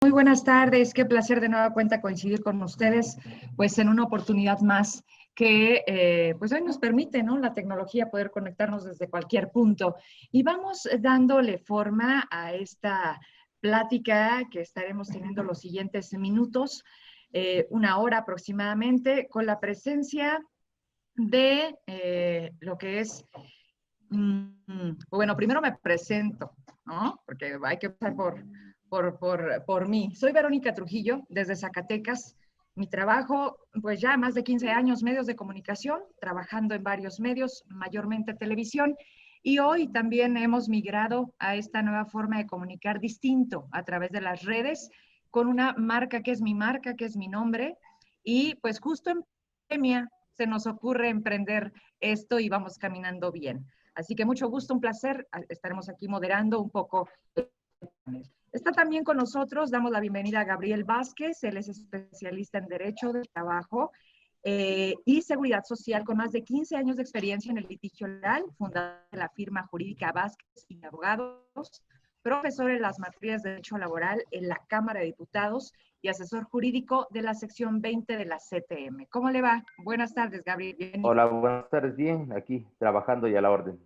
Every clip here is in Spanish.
Muy buenas tardes, qué placer de nueva cuenta coincidir con ustedes, pues en una oportunidad más que pues hoy nos permite, ¿no? La tecnología poder conectarnos desde cualquier punto. Y vamos dándole forma a esta plática que estaremos teniendo los siguientes minutos, una hora aproximadamente, con la presencia de lo que es, bueno, primero me presento, ¿no? Porque hay que pasar por mí. Soy Verónica Trujillo, desde Zacatecas. Mi trabajo, pues ya más de 15 años, medios de comunicación, trabajando en varios medios, mayormente televisión, y hoy también hemos migrado a esta nueva forma de comunicar distinto a través de las redes, con una marca que es mi marca, que es mi nombre, y pues justo en pandemia se nos ocurre emprender esto y vamos caminando bien. Así que mucho gusto, un placer. Estaremos aquí moderando un poco. Está también con nosotros, damos la bienvenida a Gabriel Vázquez, él es especialista en Derecho del Trabajo y Seguridad Social con más de 15 años de experiencia en el litigio legal, fundador de la firma jurídica Vázquez y Abogados, profesor en las materias de Derecho Laboral en la Cámara de Diputados y asesor jurídico de la sección 20 de la CTM. ¿Cómo le va? Buenas tardes, Gabriel. Bienvenido. Hola, buenas tardes. Bien, aquí trabajando y a la orden.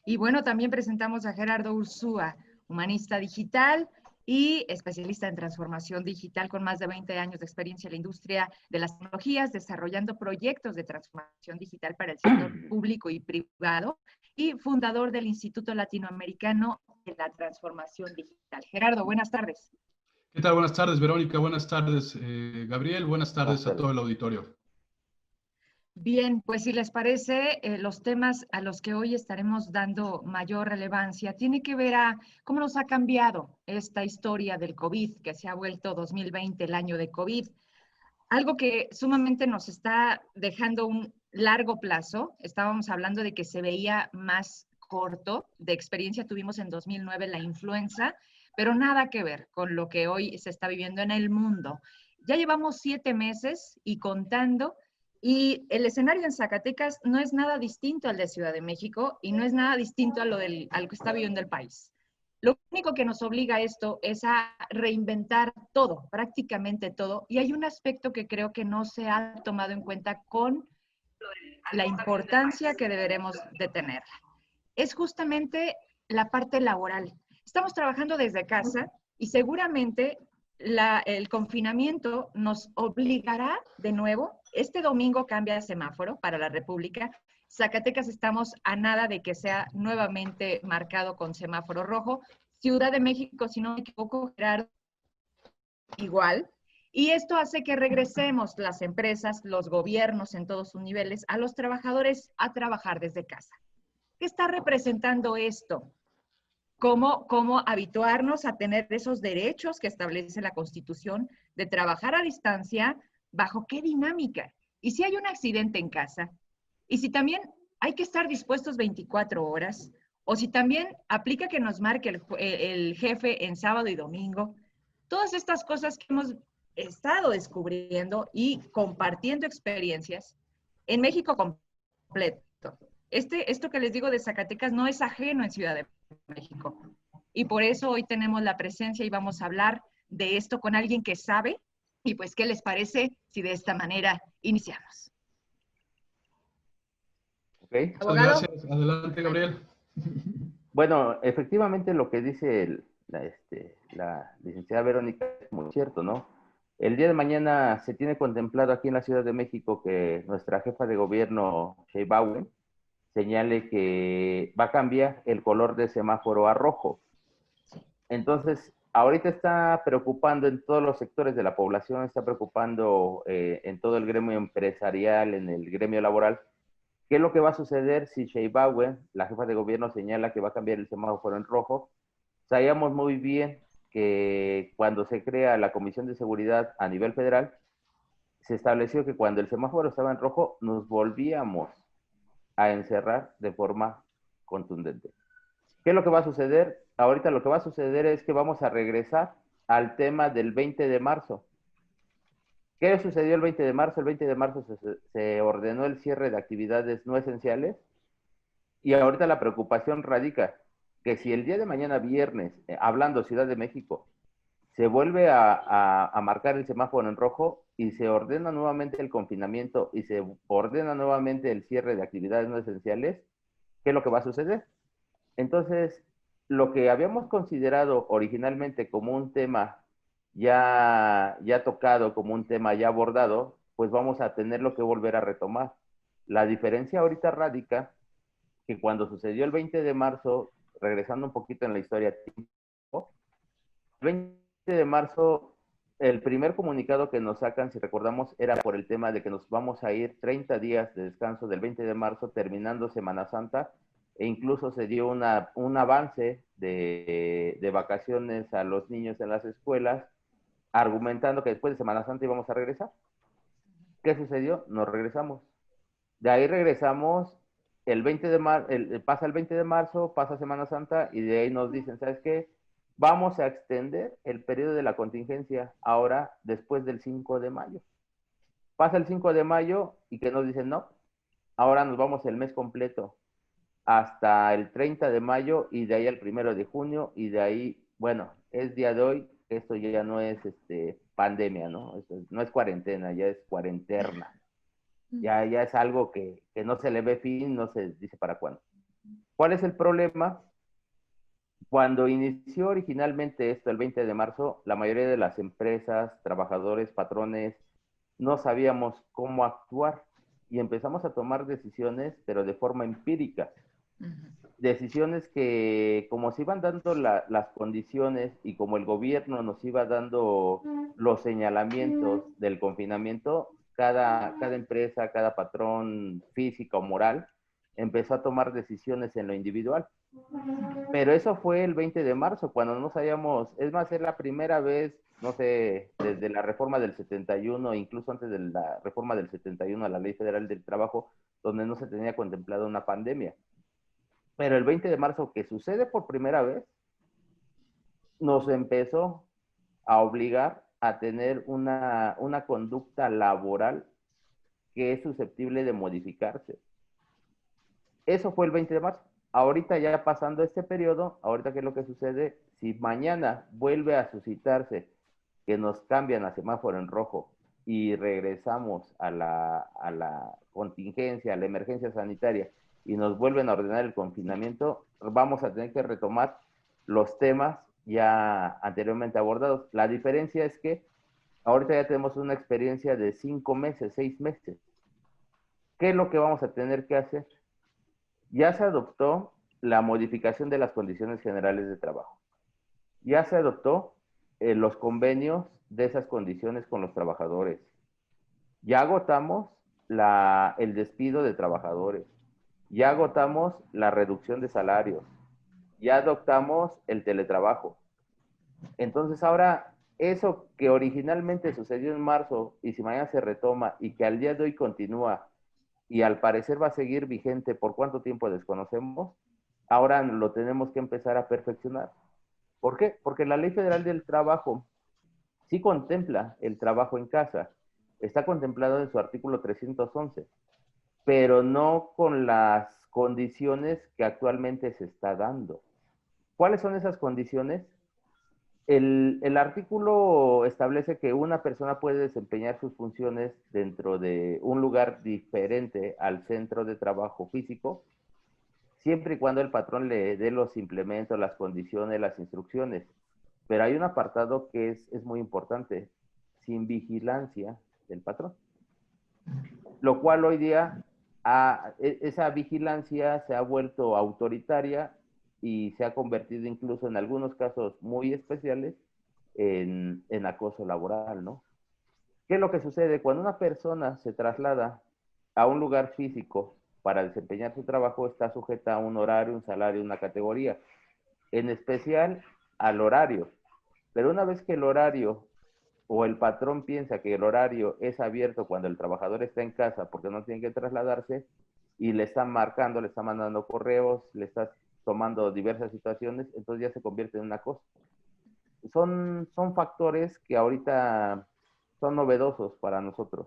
Y bueno, también presentamos a Gerardo Ursúa, humanista digital y especialista en transformación digital con más de 20 años de experiencia en la industria de las tecnologías, desarrollando proyectos de transformación digital para el sector público y privado y fundador del Instituto Latinoamericano de la Transformación Digital. Gerardo, buenas tardes. ¿Qué tal? Buenas tardes, Verónica. Buenas tardes, Gabriel. Buenas tardes a todo el auditorio. Bien, pues si les parece, los temas a los que hoy estaremos dando mayor relevancia tiene que ver a cómo nos ha cambiado esta historia del COVID, que se ha vuelto 2020 el año de COVID, algo que sumamente nos está dejando un largo plazo. Estábamos hablando de que se veía más corto, de experiencia tuvimos en 2009 la influenza, pero nada que ver con lo que hoy se está viviendo en el mundo. Ya llevamos 7 meses y contando. Y el escenario en Zacatecas no es nada distinto al de Ciudad de México y no es nada distinto a al que está viviendo el país. Lo único que nos obliga a esto es a reinventar todo, prácticamente todo. Y hay un aspecto que creo que no se ha tomado en cuenta con la importancia que deberemos de tenerla. Es justamente la parte laboral. Estamos trabajando desde casa y seguramente el confinamiento nos obligará de nuevo. Este domingo cambia el semáforo para la República. Zacatecas estamos a nada de que sea nuevamente marcado con semáforo rojo. Ciudad de México, si no me equivoco, Gerardo, igual. Y esto hace que regresemos las empresas, los gobiernos en todos sus niveles, a los trabajadores a trabajar desde casa. ¿Qué está representando esto? ¿Cómo habituarnos a tener esos derechos que establece la Constitución de trabajar a distancia? ¿Bajo qué dinámica? Y si hay un accidente en casa, y si también hay que estar dispuestos 24 horas, o si también aplica que nos marque el jefe en sábado y domingo, todas estas cosas que hemos estado descubriendo y compartiendo experiencias en México completo. Esto que les digo de Zacatecas no es ajeno en Ciudad de México. Y por eso hoy tenemos la presencia y vamos a hablar de esto con alguien que sabe. Y pues, ¿qué les parece si de esta manera iniciamos? Okay. ¿Abogado? Gracias. Adelante, Gabriel. Bueno, efectivamente lo que dice la licenciada Verónica es muy cierto, ¿no? El día de mañana se tiene contemplado aquí en la Ciudad de México que nuestra jefa de gobierno, Sheinbaum, señale que va a cambiar el color de semáforo a rojo. Entonces, ahorita está preocupando en todos los sectores de la población, está preocupando en todo el gremio empresarial, en el gremio laboral. ¿Qué es lo que va a suceder si Sheinbaum, la jefa de gobierno, señala que va a cambiar el semáforo en rojo? Sabíamos muy bien que cuando se crea la Comisión de Seguridad a nivel federal, se estableció que cuando el semáforo estaba en rojo, nos volvíamos a encerrar de forma contundente. ¿Qué es lo que va a suceder? Ahorita lo que va a suceder es que vamos a regresar al tema del 20 de marzo. ¿Qué sucedió el 20 de marzo? El 20 de marzo se ordenó el cierre de actividades no esenciales y ahorita la preocupación radica que si el día de mañana viernes, hablando Ciudad de México, se vuelve a marcar el semáforo en rojo y se ordena nuevamente el confinamiento y se ordena nuevamente el cierre de actividades no esenciales, ¿qué es lo que va a suceder? Entonces, lo que habíamos considerado originalmente como un tema ya tocado, como un tema ya abordado, pues vamos a tenerlo que volver a retomar. La diferencia ahorita radica que cuando sucedió el 20 de marzo, regresando un poquito en la historia, el 20 de marzo, el primer comunicado que nos sacan, si recordamos, era por el tema de que nos vamos a ir 30 días de descanso del 20 de marzo, terminando Semana Santa, e incluso se dio un avance de vacaciones a los niños en las escuelas, argumentando que después de Semana Santa íbamos a regresar. ¿Qué sucedió? Nos regresamos. De ahí regresamos el 20 de marzo, pasa el 20 de marzo, pasa Semana Santa y de ahí nos dicen, ¿sabes qué? Vamos a extender el periodo de la contingencia ahora después del 5 de mayo. Pasa el 5 de mayo y que nos dicen, no, ahora nos vamos el mes completo hasta el 30 de mayo y de ahí al 1 de junio y de ahí, bueno, es día de hoy, esto ya no es pandemia, ¿no? Esto no es cuarentena, ya es cuarenterna. Ya es algo que no se le ve fin, no se dice para cuándo. ¿Cuál es el problema? Cuando inició originalmente esto, el 20 de marzo, la mayoría de las empresas, trabajadores, patrones, no sabíamos cómo actuar y empezamos a tomar decisiones, pero de forma empírica. Decisiones que, como se iban dando las condiciones y como el gobierno nos iba dando los señalamientos del confinamiento, cada empresa, cada patrón físico o moral empezó a tomar decisiones en lo individual. Pero eso fue el 20 de marzo, cuando no sabíamos, es más, es la primera vez, no sé, desde la reforma del 71, incluso antes de la reforma del 71 a la Ley Federal del Trabajo, donde no se tenía contemplado una pandemia. Pero el 20 de marzo, que sucede por primera vez, nos empezó a obligar a tener una conducta laboral que es susceptible de modificarse. Eso fue el 20 de marzo. Ahorita ya pasando este periodo, ahorita qué es lo que sucede, si mañana vuelve a suscitarse que nos cambian a semáforo en rojo y regresamos a la contingencia, a la emergencia sanitaria y nos vuelven a ordenar el confinamiento, vamos a tener que retomar los temas ya anteriormente abordados. La diferencia es que ahorita ya tenemos una experiencia de 5 meses, 6 meses. ¿Qué es lo que vamos a tener que hacer? Ya se adoptó la modificación de las condiciones generales de trabajo. Ya se adoptó los convenios de esas condiciones con los trabajadores. Ya agotamos el despido de trabajadores. Ya agotamos la reducción de salarios. Ya adoptamos el teletrabajo. Entonces ahora, eso que originalmente sucedió en marzo y si mañana se retoma y que al día de hoy continúa y al parecer va a seguir vigente por cuánto tiempo desconocemos, ahora lo tenemos que empezar a perfeccionar. ¿Por qué? Porque la Ley Federal del Trabajo sí contempla el trabajo en casa, está contemplado en su artículo 311, pero no con las condiciones que actualmente se está dando. ¿Cuáles son esas condiciones? El artículo establece que una persona puede desempeñar sus funciones dentro de un lugar diferente al centro de trabajo físico, siempre y cuando el patrón le dé los implementos, las condiciones, las instrucciones. Pero hay un apartado que es muy importante, sin vigilancia del patrón. Lo cual hoy día, esa vigilancia se ha vuelto autoritaria y se ha convertido incluso en algunos casos muy especiales en acoso laboral, ¿no? ¿Qué es lo que sucede? Cuando una persona se traslada a un lugar físico para desempeñar su trabajo, está sujeta a un horario, un salario, una categoría, en especial al horario. Pero una vez que el horario o el patrón piensa que el horario es abierto cuando el trabajador está en casa porque no tiene que trasladarse y le están marcando, le están mandando correos, le está tomando diversas situaciones, entonces ya se convierte en una cosa. Son factores que ahorita son novedosos para nosotros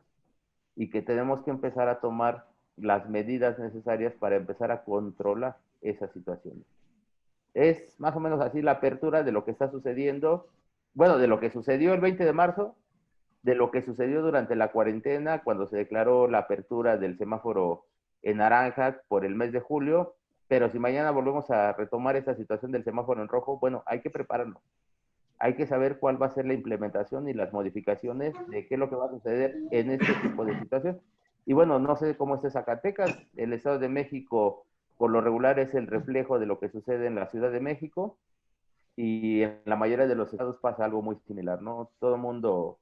y que tenemos que empezar a tomar las medidas necesarias para empezar a controlar esas situaciones. Es más o menos así la apertura de lo que está sucediendo bueno, de lo que sucedió el 20 de marzo, de lo que sucedió durante la cuarentena, cuando se declaró la apertura del semáforo en naranja por el mes de julio, pero si mañana volvemos a retomar esa situación del semáforo en rojo, bueno, hay que prepararlo. Hay que saber cuál va a ser la implementación y las modificaciones de qué es lo que va a suceder en este tipo de situación. Y bueno, no sé cómo esté Zacatecas, el Estado de México por lo regular es el reflejo de lo que sucede en la Ciudad de México, y en la mayoría de los estados pasa algo muy similar, ¿no? Todo el mundo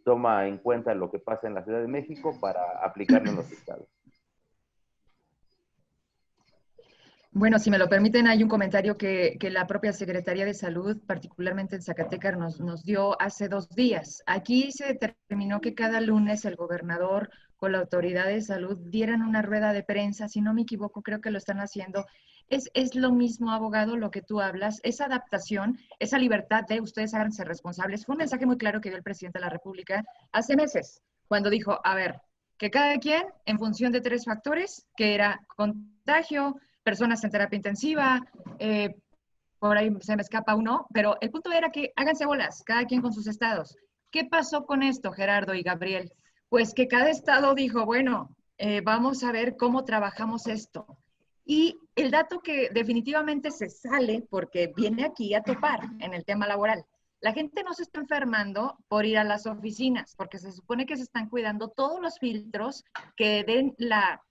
toma en cuenta lo que pasa en la Ciudad de México para aplicarlo en los estados. Bueno, si me lo permiten, hay un comentario que la propia Secretaría de Salud, particularmente en Zacatecas, nos dio hace 2 días. Aquí se determinó que cada lunes el gobernador con la autoridad de salud dieran una rueda de prensa. Si no me equivoco, creo que lo están haciendo. Es lo mismo, abogado, lo que tú hablas, esa adaptación, esa libertad de ustedes háganse responsables. Fue un mensaje muy claro que dio el presidente de la República hace meses, cuando dijo, a ver, que cada quien, en función de 3 factores, que era contagio, personas en terapia intensiva, por ahí se me escapa uno, pero el punto era que háganse bolas, cada quien con sus estados. ¿Qué pasó con esto, Gerardo y Gabriel? Pues que cada estado dijo, bueno, vamos a ver cómo trabajamos esto. Y el dato que definitivamente se sale, porque viene aquí a topar en el tema laboral, la gente no se está enfermando por ir a las oficinas, porque se supone que se están cuidando todos los filtros que den la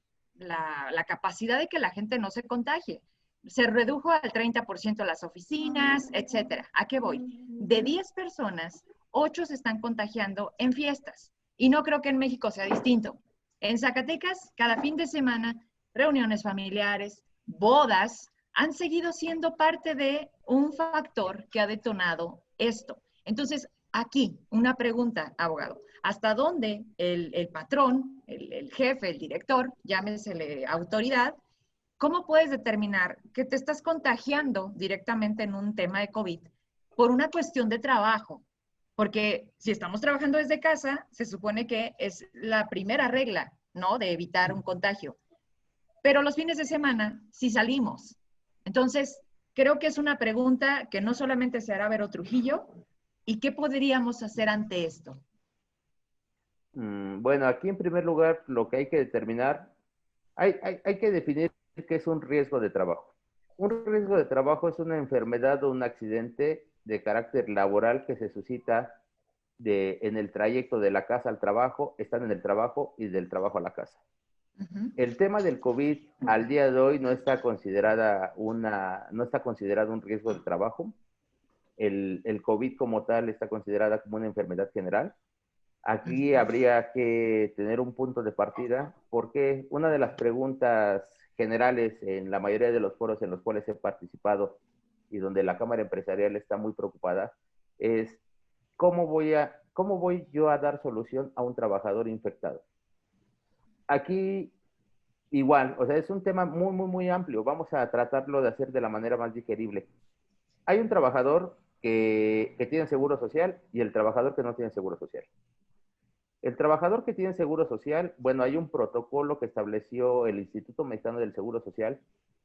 capacidad de que la gente no se contagie. Se redujo al 30% las oficinas, etcétera. ¿A qué voy? De 10 personas, 8 se están contagiando en fiestas. Y no creo que en México sea distinto. En Zacatecas, cada fin de semana, reuniones familiares, bodas, han seguido siendo parte de un factor que ha detonado esto. Entonces, aquí, una pregunta, abogado. ¿Hasta dónde el patrón, el jefe, el director, llámesele autoridad, cómo puedes determinar que te estás contagiando directamente en un tema de COVID por una cuestión de trabajo? Porque si estamos trabajando desde casa, se supone que es la primera regla, ¿no? De evitar un contagio. Pero los fines de semana, si salimos. Entonces, creo que es una pregunta que no solamente se hará Vero Trujillo, ¿y qué podríamos hacer ante esto? Bueno, aquí en primer lugar lo que hay que determinar, hay que definir qué es un riesgo de trabajo. Un riesgo de trabajo es una enfermedad o un accidente de carácter laboral que se suscita en el trayecto de la casa al trabajo, están en el trabajo y del trabajo a la casa. El tema del COVID al día de hoy no está considerado un riesgo de trabajo. El COVID como tal está considerada como una enfermedad general. Aquí habría que tener un punto de partida, porque una de las preguntas generales en la mayoría de los foros en los cuales he participado y donde la Cámara Empresarial está muy preocupada es cómo voy yo a dar solución a un trabajador infectado. Aquí igual, o sea, es un tema muy, muy, muy amplio. Vamos a tratarlo de hacer de la manera más digerible. Hay un trabajador que tiene seguro social y el trabajador que no tiene seguro social. El trabajador que tiene seguro social, bueno, hay un protocolo que estableció el Instituto Mexicano del Seguro Social,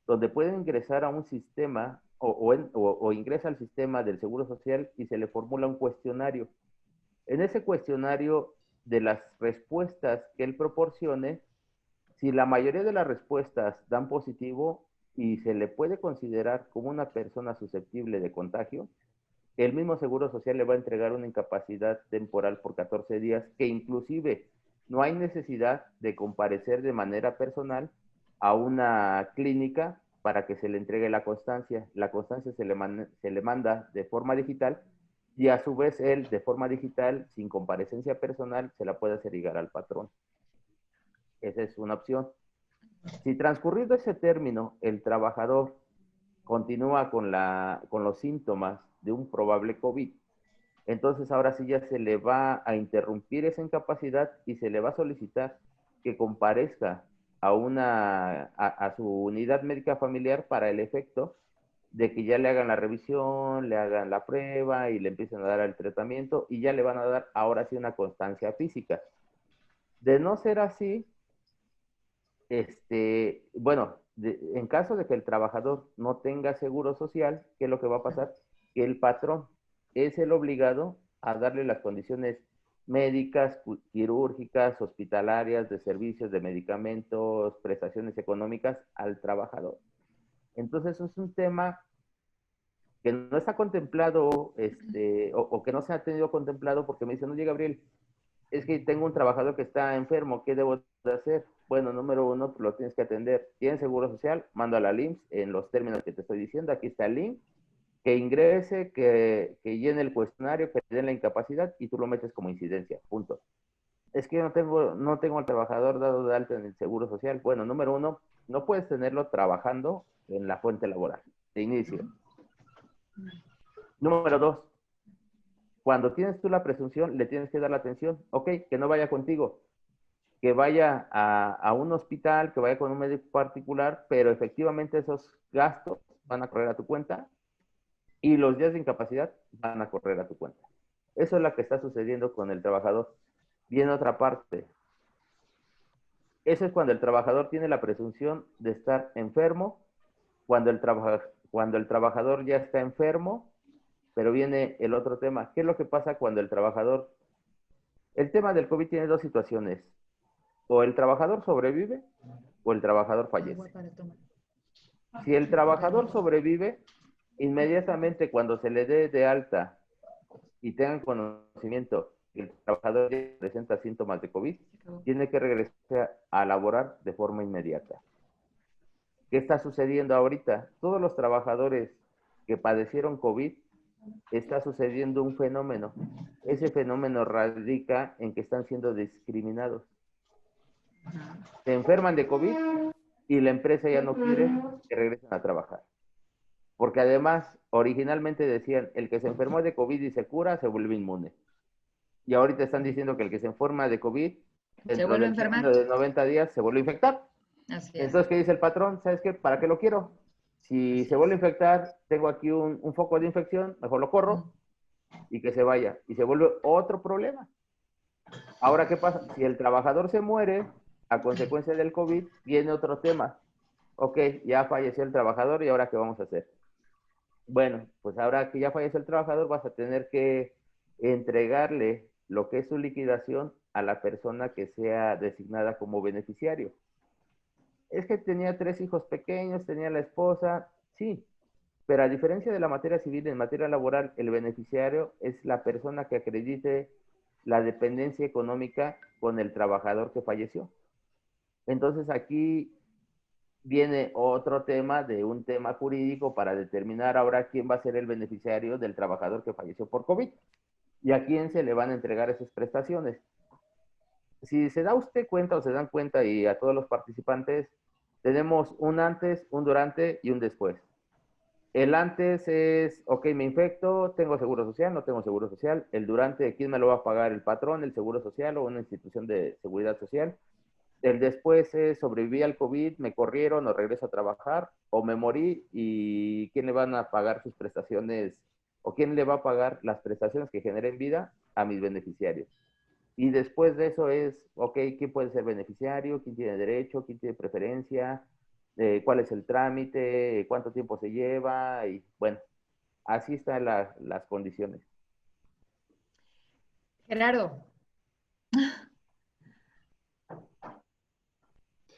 donde puede ingresar a un sistema o ingresa al sistema del Seguro Social y se le formula un cuestionario. En ese cuestionario, de las respuestas que él proporcione, si la mayoría de las respuestas dan positivo y se le puede considerar como una persona susceptible de contagio, el mismo Seguro Social le va a entregar una incapacidad temporal por 14 días, que inclusive no hay necesidad de comparecer de manera personal a una clínica para que se le entregue la constancia. La constancia se le manda de forma digital y a su vez él, de forma digital, sin comparecencia personal, se la puede hacer llegar al patrón. Esa es una opción. Si transcurrido ese término, el trabajador continúa con los síntomas de un probable COVID, entonces ahora sí ya se le va a interrumpir esa incapacidad y se le va a solicitar que comparezca a su unidad médica familiar para el efecto de que ya le hagan la revisión, le hagan la prueba y le empiecen a dar el tratamiento y ya le van a dar ahora sí una constancia física. De no ser así, bueno, en caso de que el trabajador no tenga seguro social, ¿qué es lo que va a pasar? Que el patrón es el obligado a darle las condiciones médicas, quirúrgicas, hospitalarias, de servicios, de medicamentos, prestaciones económicas al trabajador. Entonces, es un tema que no está contemplado, o que no se ha tenido contemplado, porque me dicen, oye, Gabriel, es que tengo un trabajador que está enfermo, ¿qué debo de hacer? Bueno, número uno, lo tienes que atender. ¿Tienes seguro social? Mándalo al IMSS en los términos que te estoy diciendo. Aquí está el link. Que ingrese, que llene el cuestionario, que le den la incapacidad y tú lo metes como incidencia. Punto. Es que no tengo al trabajador dado de alta en el seguro social. Bueno, número uno, no puedes tenerlo trabajando en la fuente laboral de inicio. Número dos, cuando tienes tú la presunción, le tienes que dar la atención. Ok, que no vaya contigo, que vaya a un hospital, que vaya con un médico particular, pero efectivamente esos gastos van a correr a tu cuenta y los días de incapacidad van a correr a tu cuenta. Eso es lo que está sucediendo con el trabajador. Viene otra parte. Eso es cuando el trabajador tiene la presunción de estar enfermo, cuando el trabajador ya está enfermo, pero viene el otro tema. ¿Qué es lo que pasa cuando el trabajador... El tema del COVID tiene dos situaciones. O el trabajador sobrevive o el trabajador fallece. Si el trabajador sobrevive, inmediatamente cuando se le dé de alta y tengan conocimiento que el trabajador presenta síntomas de COVID, tiene que regresar a laborar de forma inmediata. ¿Qué está sucediendo ahorita? Todos los trabajadores que padecieron COVID, está sucediendo un fenómeno. Ese fenómeno radica en que están siendo discriminados. Se enferman de COVID y la empresa ya no quiere que regresen a trabajar. Porque además, originalmente decían, el que se enfermó de COVID y se cura, se vuelve inmune. Y ahorita están diciendo que el que se enferma de COVID, dentro del término de 90 días, se vuelve a infectar. Así es. Entonces, ¿qué dice el patrón? ¿Sabes qué? ¿Para qué lo quiero? Si se vuelve a infectar, tengo aquí un foco de infección, mejor lo corro y que se vaya. Y se vuelve otro problema. Ahora, ¿qué pasa? Si el trabajador se muere a consecuencia del COVID, viene otro tema. Ok, ya falleció el trabajador y ahora ¿qué vamos a hacer? Bueno, pues ahora que ya falleció el trabajador, vas a tener que entregarle lo que es su liquidación a la persona que sea designada como beneficiario. Es que tenía 3 hijos pequeños, tenía la esposa, sí, pero a diferencia de la materia civil, en materia laboral, el beneficiario es la persona que acredite la dependencia económica con el trabajador que falleció. Entonces aquí viene otro tema de un tema jurídico para determinar ahora quién va a ser el beneficiario del trabajador que falleció por COVID y a quién se le van a entregar esas prestaciones. Si se da usted cuenta o se dan cuenta y a todos los participantes, tenemos un antes, un durante y un después. El antes es, ok, me infecto, tengo seguro social, no tengo seguro social. El durante, ¿quién me lo va a pagar? ¿El patrón, el seguro social o una institución de seguridad social? El después es, sobreviví al COVID, me corrieron o regreso a trabajar, o me morí y ¿quién le van a pagar sus prestaciones? ¿O quién le va a pagar las prestaciones que generen vida a mis beneficiarios? Y después de eso es, ok, ¿quién puede ser beneficiario? ¿Quién tiene derecho? ¿Quién tiene preferencia? ¿Cuál es el trámite? ¿Cuánto tiempo se lleva? Y bueno, así están las condiciones. Gerardo.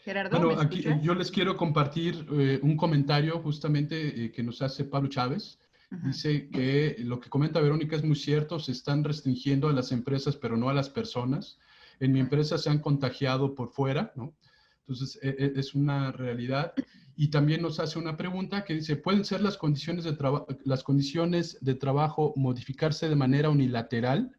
Gerardo, ¿me Bueno, aquí escuchas? yo les quiero compartir un comentario justamente que nos hace Pablo Chávez. Dice que lo que comenta Verónica es muy cierto, se están restringiendo a las empresas, pero no a las personas. En mi empresa se han contagiado por fuera, ¿no? Entonces, es una realidad. Y también nos hace una pregunta que dice, ¿pueden ser las condiciones de trabajo modificarse de manera unilateral?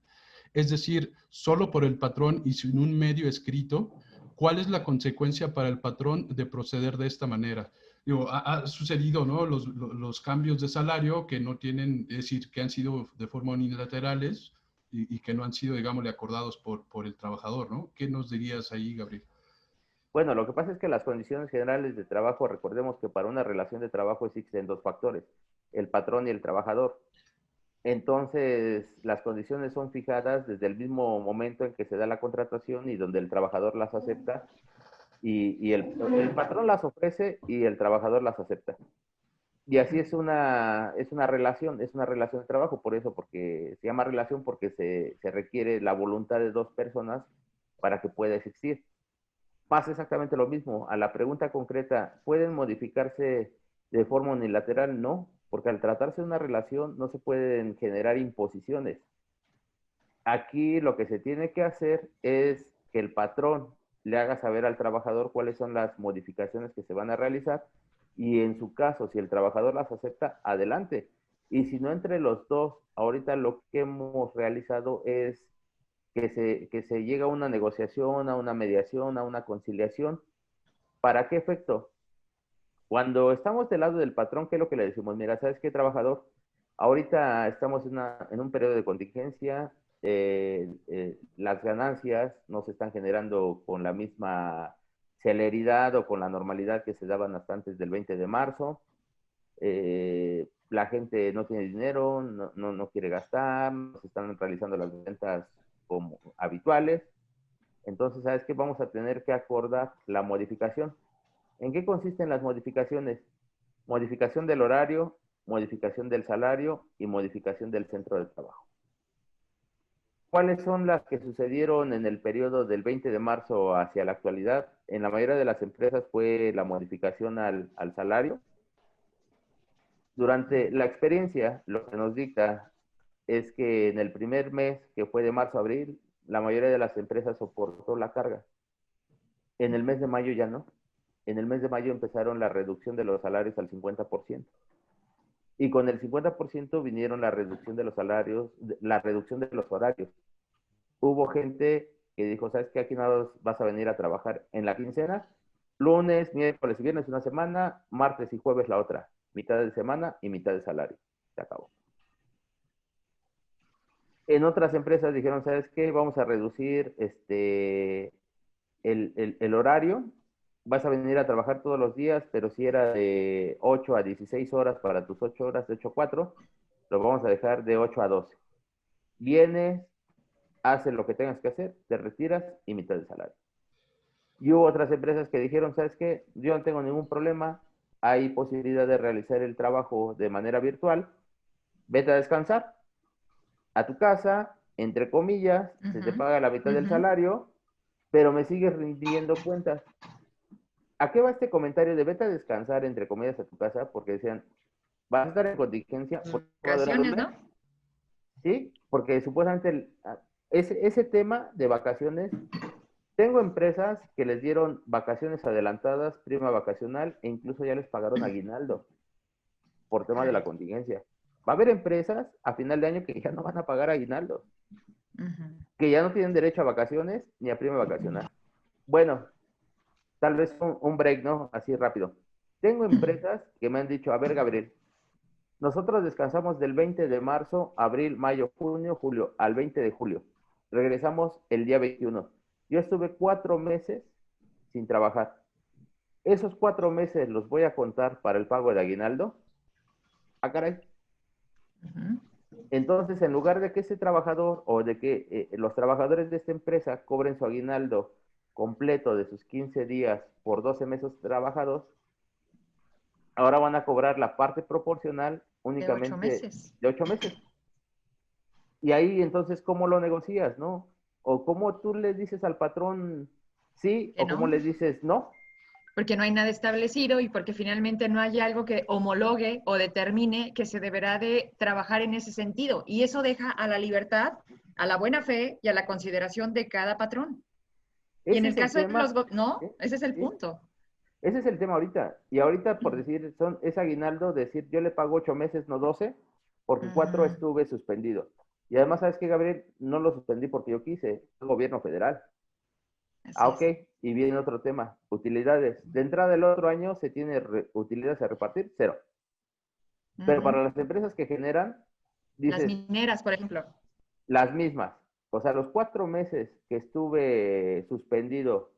Es decir, solo por el patrón y sin un medio escrito. ¿Cuál es la consecuencia para el patrón de proceder de esta manera? Digo, ha sucedido, ¿no? Los cambios de salario que no tienen, es decir, que han sido de forma unilaterales y que no han sido, digámosle, acordados por el trabajador, ¿no? ¿Qué nos dirías ahí, Gabriel? Bueno, lo que pasa es que las condiciones generales de trabajo, recordemos que para una relación de trabajo existen dos factores, el patrón y el trabajador. Entonces, las condiciones son fijadas desde el mismo momento en que se da la contratación y donde el trabajador las acepta y el patrón las ofrece y el trabajador las acepta. Y así es una relación de trabajo, por eso, porque se llama relación porque se requiere la voluntad de dos personas para que pueda existir. Pasa exactamente lo mismo. A la pregunta concreta, ¿pueden modificarse de forma unilateral? No, porque al tratarse de una relación no se pueden generar imposiciones. Aquí lo que se tiene que hacer es que el patrón le haga saber al trabajador cuáles son las modificaciones que se van a realizar y en su caso, si el trabajador las acepta, adelante. Y si no entre los dos, ahorita lo que hemos realizado es que se llega a una negociación, a una mediación, a una conciliación. ¿Para qué efecto? Cuando estamos del lado del patrón, ¿qué es lo que le decimos? Mira, ¿sabes qué, trabajador? Ahorita estamos en un periodo de contingencia, las ganancias no se están generando con la misma celeridad o con la normalidad que se daban hasta antes del 20 de marzo. La gente no tiene dinero, no quiere gastar, no se están realizando las ventas como habituales. Entonces, ¿sabes qué? Vamos a tener que acordar la modificación. ¿En qué consisten las modificaciones? Modificación del horario, modificación del salario y modificación del centro de trabajo. ¿Cuáles son las que sucedieron en el periodo del 20 de marzo hacia la actualidad? En la mayoría de las empresas fue la modificación al salario. Durante la experiencia, lo que nos dicta es que en el primer mes, que fue de marzo a abril, la mayoría de las empresas soportó la carga. En el mes de mayo ya no. En el mes de mayo empezaron la reducción de los salarios al 50%. Y con el 50% vinieron la reducción de los salarios, la reducción de los horarios. Hubo gente que dijo, ¿sabes qué? Aquí no vas a venir a trabajar en la quincena, lunes, miércoles y viernes una semana, martes y jueves la otra, mitad de semana y mitad de salario. Se acabó. En otras empresas dijeron, ¿sabes qué? Vamos a reducir el horario, vas a venir a trabajar todos los días, pero si era de 8 a 16 horas para tus 8 horas, de 8 a 4, lo vamos a dejar de 8 a 12. Vienes, haces lo que tengas que hacer, te retiras y mitad de salario. Y hubo otras empresas que dijeron, ¿sabes qué? Yo no tengo ningún problema, hay posibilidad de realizar el trabajo de manera virtual, vete a descansar a tu casa, entre comillas, se te paga la mitad del salario, pero me sigues rindiendo cuentas. ¿A qué va este comentario de vete a descansar, entre comillas, a tu casa? Porque decían, vas a estar en contingencia, va a durar un Vacaciones, mes, ¿no? ¿sí? Porque supuestamente ese tema de vacaciones, tengo empresas que les dieron vacaciones adelantadas, prima vacacional, e incluso ya les pagaron aguinaldo por tema de la contingencia. Va a haber empresas a final de año que ya no van a pagar aguinaldo, que ya no tienen derecho a vacaciones ni a prima vacacional. Bueno, tal vez un break, ¿no? Así rápido. Tengo empresas que me han dicho, a ver, Gabriel, nosotros descansamos del 20 de marzo, abril, mayo, junio, julio, al 20 de julio. Regresamos el día 21. Yo estuve 4 meses sin trabajar. Esos 4 meses los voy a contar para el pago de aguinaldo. Ah, caray. Entonces, en lugar de que ese trabajador o de que los trabajadores de esta empresa cobren su aguinaldo completo de sus 15 días por 12 meses trabajados, ahora van a cobrar la parte proporcional De 8 únicamente meses. de 8 meses. Y ahí entonces, ¿cómo lo negocias, no? O cómo tú le dices al patrón sí, Que o cómo no, le dices no. porque no hay nada establecido y porque finalmente no hay algo que homologue o determine que se deberá de trabajar en ese sentido. Y eso deja a la libertad, a la buena fe y a la consideración de cada patrón. Y en Ese el es el caso de tema, no, ¿sí? ese es el ¿Sí? punto. Ese es el tema ahorita. Y ahorita, por decir, es aguinaldo, decir, yo le pago 8 meses, no 12, porque 4 estuve suspendido. Y además, ¿sabes qué, Gabriel? No lo suspendí porque yo quise, es el gobierno federal. Así Ah, ok. es. Y viene otro tema, utilidades. De entrada del otro año se tiene utilidades a repartir, cero. Pero para las empresas que generan, Las dices, mineras, por ejemplo. las mismas. O sea, los 4 meses que estuve suspendido,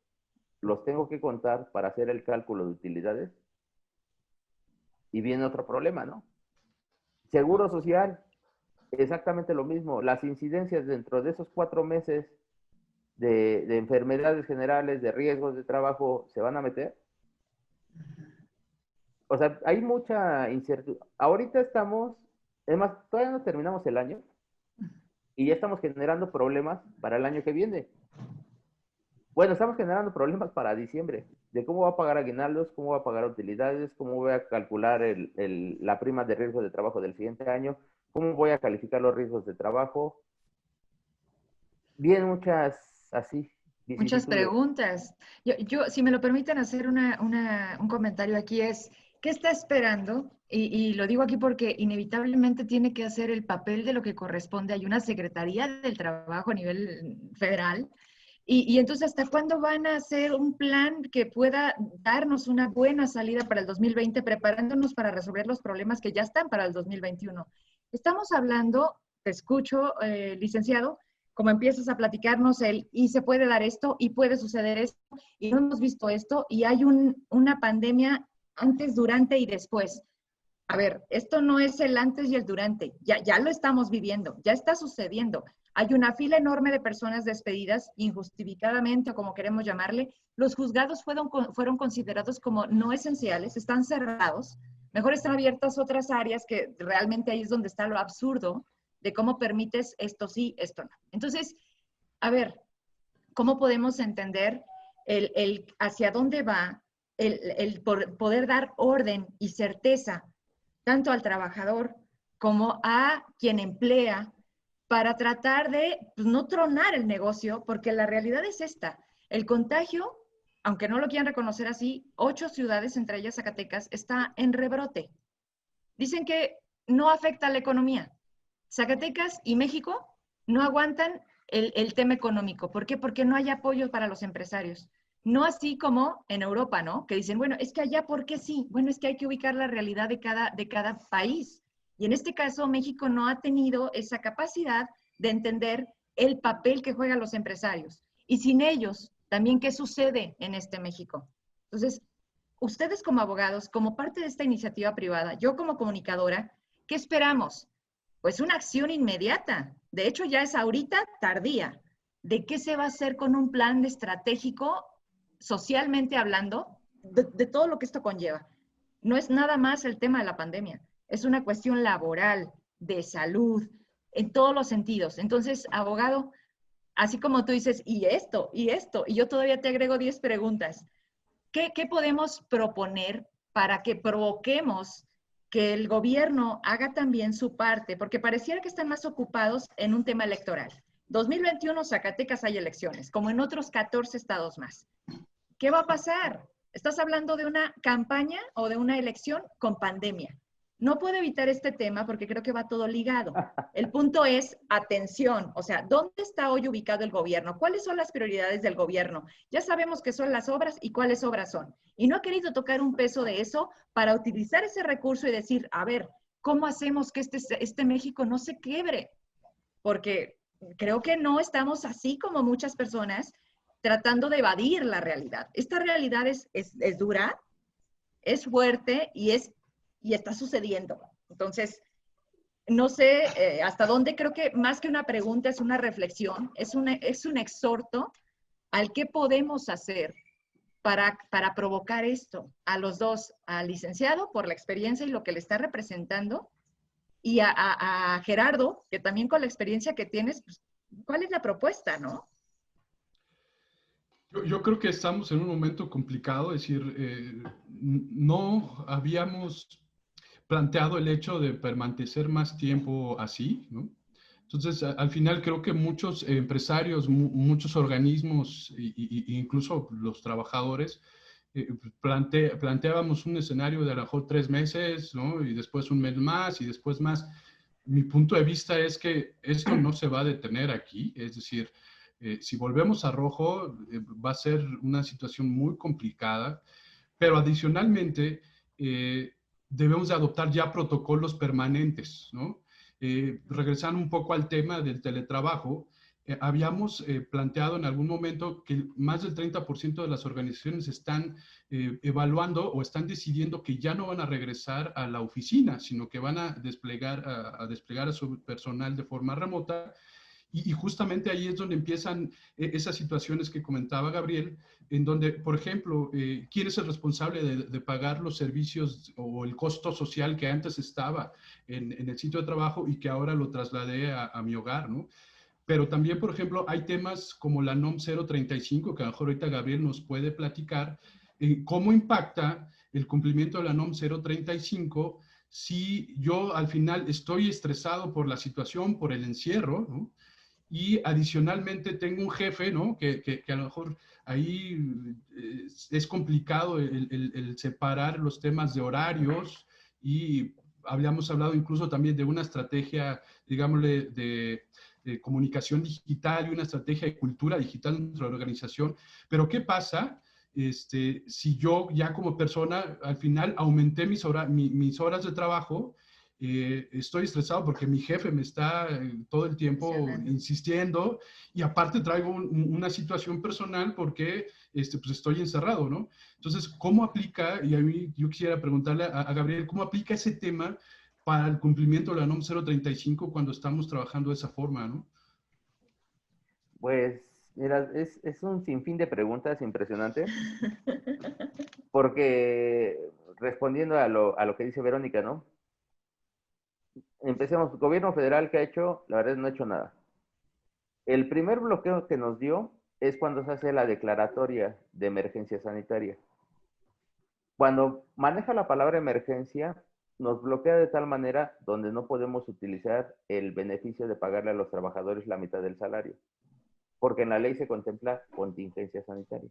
los tengo que contar para hacer el cálculo de utilidades. Y viene otro problema, ¿no? Seguro social, exactamente lo mismo. Las incidencias dentro de esos 4 meses de enfermedades generales, de riesgos de trabajo, ¿se van a meter? o sea, hay mucha incertidumbre. Ahorita estamos, es más, todavía no terminamos el año y ya estamos generando problemas para el año que viene. Bueno, estamos generando problemas para diciembre, de cómo va a pagar aguinaldos, cómo va a pagar utilidades, cómo voy a calcular la prima de riesgo de trabajo del siguiente año, cómo voy a calificar los riesgos de trabajo. Bien, muchas así, Muchas vicisitudes. preguntas. Si me lo permiten hacer un comentario aquí es, ¿qué está esperando? Y lo digo aquí porque inevitablemente tiene que hacer el papel de lo que corresponde. Hay una Secretaría del Trabajo a nivel federal. Y entonces, ¿hasta cuándo van a hacer un plan que pueda darnos una buena salida para el 2020, preparándonos para resolver los problemas que ya están para el 2021? Estamos hablando, te escucho, licenciado, como empiezas a platicarnos y se puede dar esto, y puede suceder esto, y no hemos visto esto, y hay una pandemia antes, durante y después. A ver, esto no es el antes y el durante, ya lo estamos viviendo, ya está sucediendo. Hay una fila enorme de personas despedidas injustificadamente o como queremos llamarle. Los juzgados fueron considerados como no esenciales, están cerrados. Mejor están abiertas otras áreas que realmente ahí es donde está lo absurdo de cómo permites esto sí, esto no. Entonces, a ver, ¿cómo podemos entender hacia dónde va el poder dar orden y certeza tanto al trabajador como a quien emplea para tratar de pues, no tronar el negocio, porque la realidad es esta. El contagio, aunque no lo quieran reconocer así, 8 ciudades, entre ellas Zacatecas, está en rebrote. Dicen que no afecta a la economía. Zacatecas y México no aguantan el tema económico. ¿Por qué? Porque no hay apoyo para los empresarios. No así como en Europa, ¿no? Que dicen, bueno, es que allá, ¿por qué sí? Bueno, es que hay que ubicar la realidad de cada país. Y en este caso, México no ha tenido esa capacidad de entender el papel que juegan los empresarios. Y sin ellos, también, ¿qué sucede en este México? Entonces, ustedes como abogados, como parte de esta iniciativa privada, yo como comunicadora, ¿qué esperamos? Pues una acción inmediata. De hecho, ya es ahorita tardía. ¿De qué se va a hacer con un plan estratégico, socialmente hablando, de todo lo que esto conlleva? No es nada más el tema de la pandemia, es una cuestión laboral, de salud, en todos los sentidos. Entonces, abogado, así como tú dices, y esto, y yo todavía te agrego 10 preguntas. ¿Qué podemos proponer para que provoquemos que el gobierno haga también su parte? Porque pareciera que están más ocupados en un tema electoral. 2021, Zacatecas hay elecciones, como en otros 14 estados más. ¿Qué va a pasar? Estás hablando de una campaña o de una elección con pandemia. No puedo evitar este tema porque creo que va todo ligado. El punto es atención, o sea, ¿dónde está hoy ubicado el gobierno? ¿Cuáles son las prioridades del gobierno? Ya sabemos qué son las obras y cuáles obras son. Y no ha querido tocar un peso de eso para utilizar ese recurso y decir, a ver, ¿cómo hacemos que este México no se quiebre? Porque creo que no estamos así como muchas personas tratando de evadir la realidad. Esta realidad es dura, es fuerte y está sucediendo. Entonces, no sé hasta dónde, creo que más que una pregunta es una reflexión, es un exhorto al qué podemos hacer para provocar esto a los dos, al licenciado por la experiencia y lo que le está representando, y a Gerardo, que también con la experiencia que tienes, pues, ¿cuál es la propuesta, no? Yo creo que estamos en un momento complicado, es decir, no habíamos planteado el hecho de permanecer más tiempo así, ¿no? Entonces, al final creo que muchos empresarios, muchos organismos e incluso los trabajadores planteábamos un escenario de a lo mejor 3 meses, ¿no? Y después un mes más y después más. Mi punto de vista es que esto no se va a detener aquí, es decir, si volvemos a rojo, va a ser una situación muy complicada, pero adicionalmente debemos de adoptar ya protocolos permanentes, ¿no? Regresando un poco al tema del teletrabajo, habíamos planteado en algún momento que más del 30% de las organizaciones están evaluando o están decidiendo que ya no van a regresar a la oficina, sino que van a desplegar a su personal de forma remota. Y justamente ahí es donde empiezan esas situaciones que comentaba Gabriel, en donde, por ejemplo, ¿quién es el responsable de pagar los servicios o el costo social que antes estaba en el sitio de trabajo y que ahora lo trasladé a mi hogar, ¿no? Pero también, por ejemplo, hay temas como la NOM 035, que a lo mejor ahorita Gabriel nos puede platicar, cómo impacta el cumplimiento de la NOM 035 si yo al final estoy estresado por la situación, por el encierro, ¿no? Y adicionalmente tengo un jefe, ¿no? Que a lo mejor ahí es complicado el separar los temas de horarios y habíamos hablado incluso también de una estrategia, digámosle, de comunicación digital y una estrategia de cultura digital dentro de la organización. Pero ¿qué pasa si yo ya como persona al final aumenté mis horas de trabajo? Estoy estresado porque mi jefe me está todo el tiempo insistiendo y aparte traigo una situación personal porque pues estoy encerrado, ¿no? Entonces, ¿cómo aplica? Y a mí yo quisiera preguntarle a Gabriel, ¿cómo aplica ese tema para el cumplimiento de la NOM 035 cuando estamos trabajando de esa forma, ¿no? Pues, mira, es un sinfín de preguntas impresionante, porque respondiendo a lo que dice Verónica, ¿no? Empecemos, gobierno federal, ¿qué ha hecho? La verdad no ha hecho nada. El primer bloqueo que nos dio es cuando se hace la declaratoria de emergencia sanitaria. Cuando maneja la palabra emergencia, nos bloquea de tal manera donde no podemos utilizar el beneficio de pagarle a los trabajadores la mitad del salario, porque en la ley se contempla contingencia sanitaria.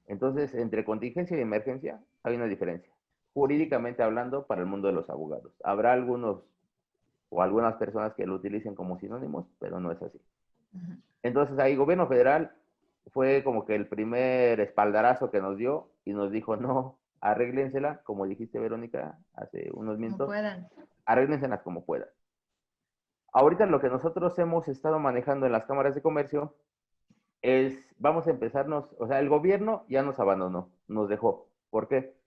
Entonces, entre contingencia y emergencia hay una diferencia. Jurídicamente hablando, para el mundo de los abogados. Habrá algunos o algunas personas que lo utilicen como sinónimos, pero no es así. Entonces, ahí gobierno federal fue como que el primer espaldarazo que nos dio y nos dijo, no, arréglensela, como dijiste, Verónica, hace unos minutos. Como puedan. Arréglenselas como puedan. Ahorita lo que nosotros hemos estado manejando en las cámaras de comercio es, vamos a empezarnos, o sea, el gobierno ya nos abandonó, nos dejó. ¿Por qué?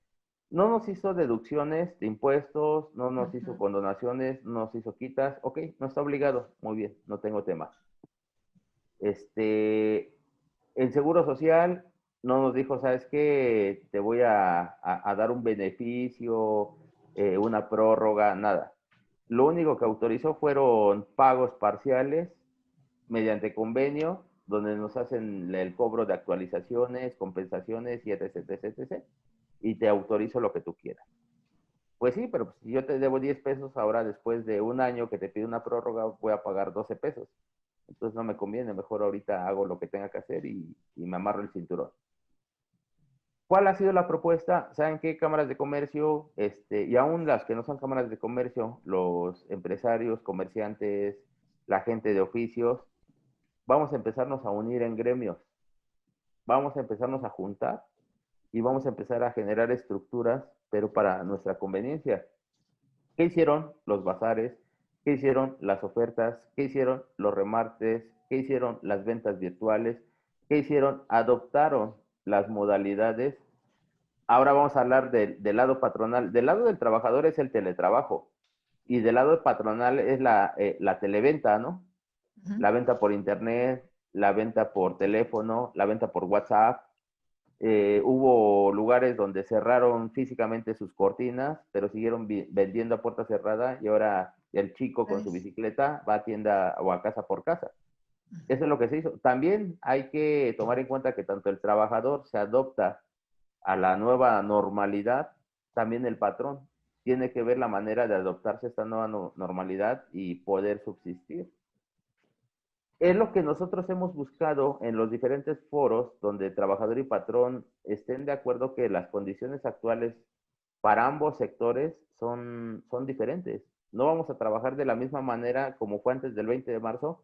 No nos hizo deducciones de impuestos, no nos hizo condonaciones, no nos hizo quitas. Ok, no está obligado. Muy bien, no tengo tema. El Seguro Social no nos dijo, ¿sabes qué? Te voy a dar un beneficio, una prórroga, nada. Lo único que autorizó fueron pagos parciales mediante convenio, donde nos hacen el cobro de actualizaciones, compensaciones y etc, etc, etc. Y te autorizo lo que tú quieras. Pues sí, pero si yo te debo 10 pesos, ahora después de un año que te pido una prórroga, voy a pagar 12 pesos. Entonces no me conviene, mejor ahorita hago lo que tenga que hacer y me amarro el cinturón. ¿Cuál ha sido la propuesta? ¿Saben qué? Cámaras de comercio, y aún las que no son cámaras de comercio, los empresarios, comerciantes, la gente de oficios, vamos a empezarnos a unir en gremios, vamos a empezarnos a juntar y vamos a empezar a generar estructuras, pero para nuestra conveniencia. ¿Qué hicieron los bazares? ¿Qué hicieron las ofertas? ¿Qué hicieron los remartes? ¿Qué hicieron las ventas virtuales? ¿Qué hicieron? Adoptaron las modalidades. Ahora vamos a hablar del lado patronal. Del lado del trabajador es el teletrabajo y del lado patronal es la televenta, ¿no? La venta por internet, la venta por teléfono, la venta por WhatsApp. Hubo lugares donde cerraron físicamente sus cortinas, pero siguieron vendiendo a puerta cerrada y ahora el chico con su bicicleta va a tienda o a casa por casa. Eso es lo que se hizo. También hay que tomar en cuenta que tanto el trabajador se adopta a la nueva normalidad, también el patrón tiene que ver la manera de adoptarse a esta nueva normalidad y poder subsistir. Es lo que nosotros hemos buscado en los diferentes foros donde trabajador y patrón estén de acuerdo que las condiciones actuales para ambos sectores son diferentes. No vamos a trabajar de la misma manera como fue antes del 20 de marzo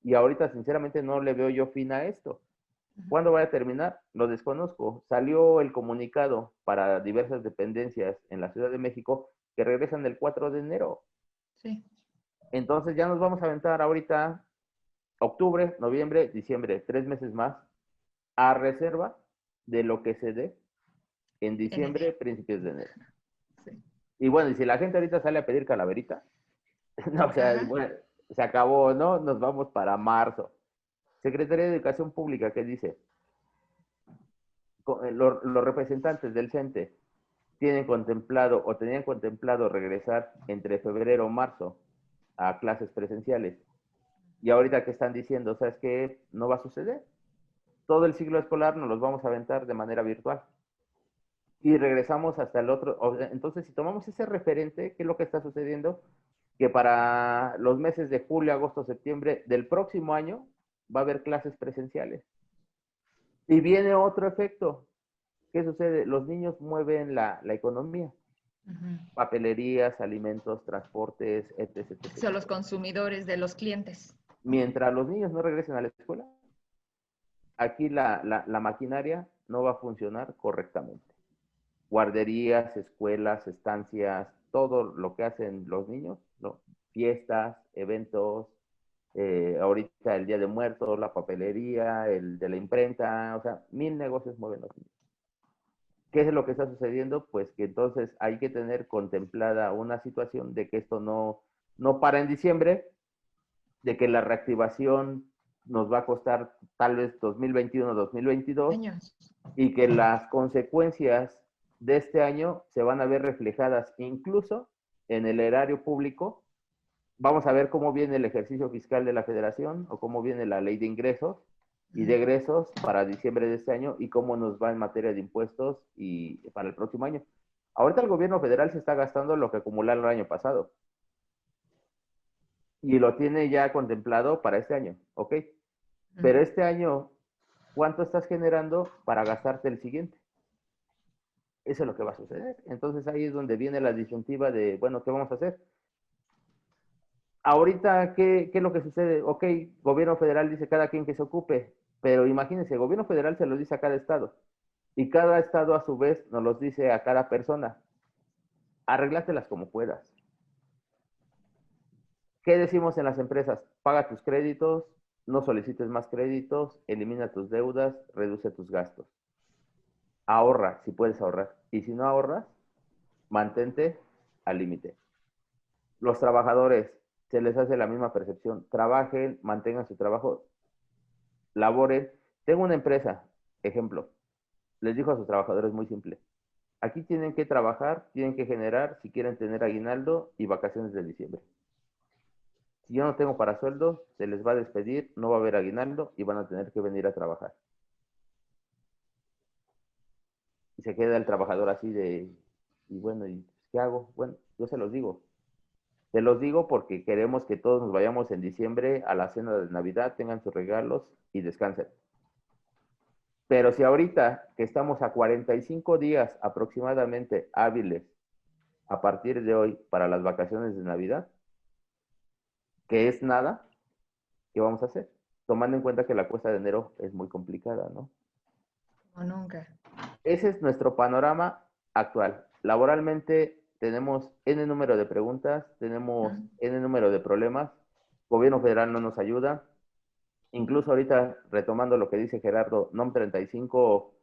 y ahorita sinceramente no le veo yo fin a esto. ¿Cuándo va a terminar? Lo desconozco. Salió el comunicado para diversas dependencias en la Ciudad de México que regresan el 4 de enero. Sí. Entonces ya nos vamos a aventar ahorita octubre, noviembre, diciembre, 3 meses más, a reserva de lo que se dé en diciembre, principios de enero. Sí. Y bueno, y si la gente ahorita sale a pedir calaverita, no, o sea, bueno, se acabó, ¿no? Nos vamos para marzo. Secretaría de Educación Pública, ¿qué dice? Los representantes del CENTE tienen contemplado o tenían contemplado regresar entre febrero o marzo a clases presenciales. Y ahorita que están diciendo, ¿sabes qué? No va a suceder. Todo el ciclo escolar nos los vamos a aventar de manera virtual. Y regresamos hasta el otro. Entonces, si tomamos ese referente, ¿qué es lo que está sucediendo? Que para los meses de julio, agosto, septiembre del próximo año va a haber clases presenciales. Y viene otro efecto. ¿Qué sucede? Los niños mueven la economía. Papelerías, alimentos, transportes, etc, etc, Son los etc. consumidores de los clientes. Mientras los niños no regresen a la escuela, aquí la maquinaria no va a funcionar correctamente. Guarderías, escuelas, estancias, todo lo que hacen los niños, ¿no? Fiestas, eventos, ahorita el Día de Muertos, la papelería, el de la imprenta, o sea, 1000 negocios mueven los niños. ¿Qué es lo que está sucediendo? Pues que entonces hay que tener contemplada una situación de que esto no para en diciembre, de que la reactivación nos va a costar tal vez 2021, 2022, Años. y que las consecuencias de este año se van a ver reflejadas incluso en el erario público. Vamos a ver cómo viene el ejercicio fiscal de la Federación o cómo viene la ley de ingresos y de egresos para diciembre de este año y cómo nos va en materia de impuestos y para el próximo año. Ahorita el gobierno federal se está gastando lo que acumularon el año pasado y lo tiene ya contemplado para este año, ¿ok? Pero este año, ¿cuánto estás generando para gastarte el siguiente? Eso es lo que va a suceder. Entonces ahí es donde viene la disyuntiva de, bueno, ¿qué vamos a hacer? Ahorita, ¿qué es lo que sucede? Ok, gobierno federal dice cada quien que se ocupe, pero imagínense, el gobierno federal se lo dice a cada estado y cada estado a su vez nos los dice a cada persona. Arréglatelas como puedas. ¿Qué decimos en las empresas? Paga tus créditos, no solicites más créditos, elimina tus deudas, reduce tus gastos. Ahorra si puedes ahorrar. Y si no ahorras, mantente al límite. Los trabajadores, se les hace la misma percepción. Trabajen, mantengan su trabajo, laboren. Tengo una empresa, ejemplo, les dijo a sus trabajadores muy simple. Aquí tienen que trabajar, tienen que generar si quieren tener aguinaldo y vacaciones de diciembre. Si yo no tengo para sueldo, se les va a despedir, no va a haber aguinaldo y van a tener que venir a trabajar. Y se queda el trabajador así de, y bueno, ¿y qué hago? Bueno, yo se los digo. Se los digo porque queremos que todos nos vayamos en diciembre a la cena de Navidad, tengan sus regalos y descansen. Pero si ahorita que estamos a 45 días aproximadamente hábiles a partir de hoy para las vacaciones de Navidad, que es nada, ¿qué vamos a hacer? Tomando en cuenta que la cuesta de enero es muy complicada, ¿no? O nunca. Ese es nuestro panorama actual. Laboralmente tenemos N número de preguntas, tenemos N número de problemas, gobierno federal no nos ayuda, incluso ahorita retomando lo que dice Gerardo, NOM 35,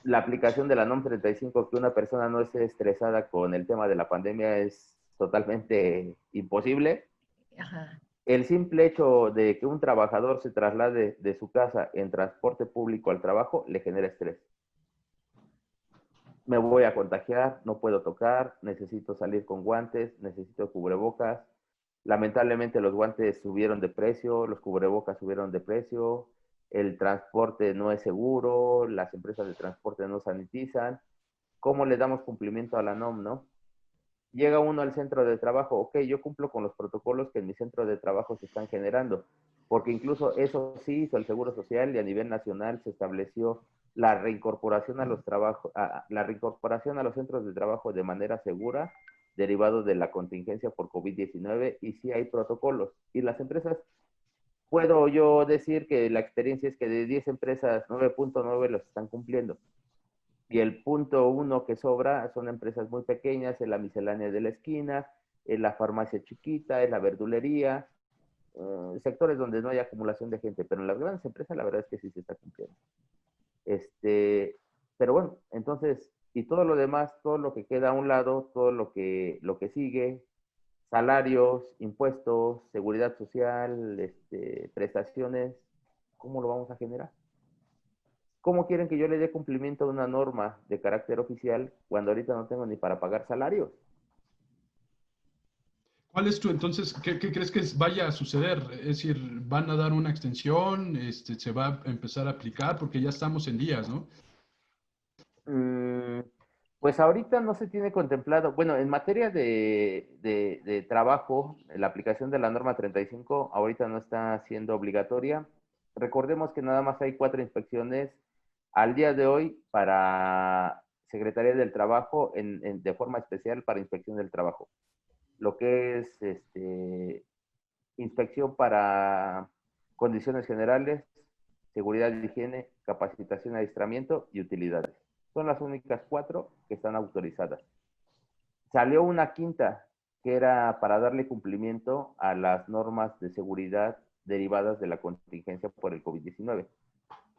la aplicación de la NOM 35, que una persona no esté estresada con el tema de la pandemia es totalmente imposible. Ajá. El simple hecho de que un trabajador se traslade de su casa en transporte público al trabajo le genera estrés. Me voy a contagiar, no puedo tocar, necesito salir con guantes, necesito cubrebocas. Lamentablemente los guantes subieron de precio, los cubrebocas subieron de precio, el transporte no es seguro, las empresas de transporte no sanitizan. ¿Cómo le damos cumplimiento a la NOM, no? Llega uno al centro de trabajo, ok, yo cumplo con los protocolos que en mi centro de trabajo se están generando, porque incluso eso sí hizo el Seguro Social y a nivel nacional se estableció la reincorporación a los trabajos, la reincorporación a los centros de trabajo de manera segura, derivado de la contingencia por COVID-19, y sí hay protocolos. Y las empresas, puedo yo decir que la experiencia es que de 10 empresas, 9.9 los están cumpliendo. Y el punto uno que sobra son empresas muy pequeñas, en la miscelánea de la esquina, en la farmacia chiquita, en la verdulería, sectores donde no hay acumulación de gente, pero en las grandes empresas la verdad es que sí se está cumpliendo. Pero bueno, entonces, y todo lo demás, todo lo que queda a un lado, todo lo que sigue, salarios, impuestos, seguridad social, prestaciones, ¿cómo lo vamos a generar? ¿Cómo quieren que yo le dé cumplimiento a una norma de carácter oficial cuando ahorita no tengo ni para pagar salarios? ¿Cuál es tu, entonces, qué crees que vaya a suceder? Es decir, ¿van a dar una extensión? ¿Se va a empezar a aplicar? Porque ya estamos en días, ¿no? Mm, pues ahorita no se tiene contemplado, bueno, en materia de trabajo, la aplicación de la norma 35 ahorita no está siendo obligatoria. Recordemos que nada más hay 4 inspecciones al día de hoy para Secretaría del Trabajo de forma especial para inspección del trabajo. Lo que es inspección para condiciones generales, seguridad y higiene, capacitación, adiestramiento y utilidades. Son las únicas 4 que están autorizadas. Salió una quinta que era para darle cumplimiento a las normas de seguridad derivadas de la contingencia por el COVID-19,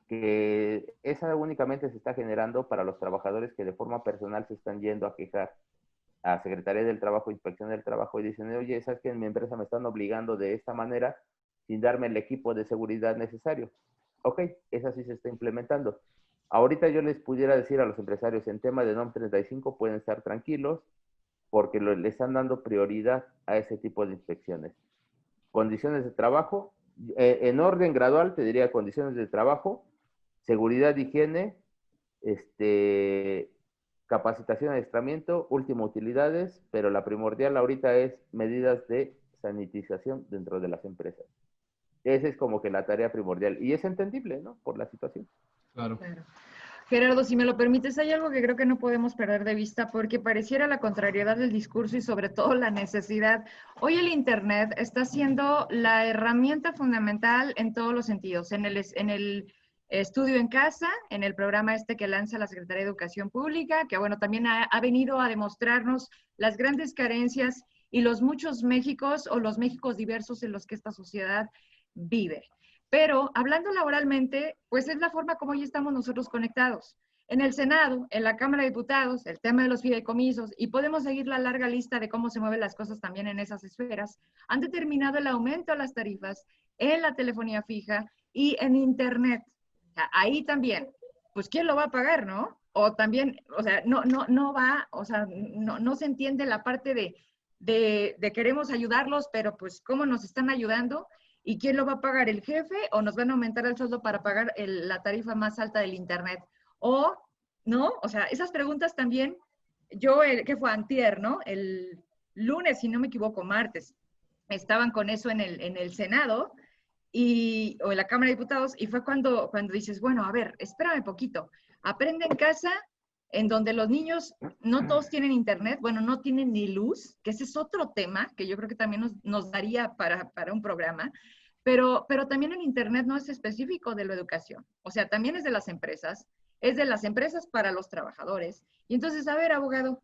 que esa únicamente se está generando para los trabajadores que de forma personal se están yendo a quejar a Secretaría del Trabajo, Inspección del Trabajo, y dicen, oye, ¿sabes que en mi empresa me están obligando de esta manera sin darme el equipo de seguridad necesario? Ok, esa sí se está implementando. Ahorita yo les pudiera decir a los empresarios en tema de NOM 35 pueden estar tranquilos porque le están dando prioridad a ese tipo de inspecciones. Condiciones de trabajo, en orden gradual te diría condiciones de trabajo, seguridad, higiene, capacitación, adiestramiento, último utilidades, pero la primordial ahorita es medidas de sanitización dentro de las empresas. Esa es como que la tarea primordial y es entendible, ¿no? Por la situación. Claro. Claro. Gerardo, si me lo permites, hay algo que creo que no podemos perder de vista porque pareciera la contrariedad del discurso y sobre todo la necesidad. Hoy el Internet está siendo la herramienta fundamental en todos los sentidos, en el estudio en casa, en el programa este que lanza la Secretaría de Educación Pública, que bueno, también ha venido a demostrarnos las grandes carencias y los muchos Méxicos o los Méxicos diversos en los que esta sociedad vive. Pero hablando laboralmente, pues es la forma como hoy estamos nosotros conectados. En el Senado, en la Cámara de Diputados, el tema de los fideicomisos, y podemos seguir la larga lista de cómo se mueven las cosas también en esas esferas, han determinado el aumento de las tarifas en la telefonía fija y en Internet. O sea, ahí también, pues ¿quién lo va a pagar, no? O también, o sea, no va, o sea, no se entiende la parte de queremos ayudarlos, pero pues ¿cómo nos están ayudando? ¿Y quién lo va a pagar? ¿El jefe o nos van a aumentar el sueldo para pagar la tarifa más alta del Internet? O, ¿no? O sea, esas preguntas también, que fue antier, ¿no? El lunes, si no me equivoco, martes, estaban con eso en el Senado o en la Cámara de Diputados y fue cuando dices, bueno, a ver, espérame poquito, aprende en casa en donde los niños no todos tienen internet, bueno, no tienen ni luz, que ese es otro tema que yo creo que también nos daría para un programa, pero también el internet no es específico de la educación, o sea, también es de las empresas para los trabajadores. Y entonces, a ver, abogado,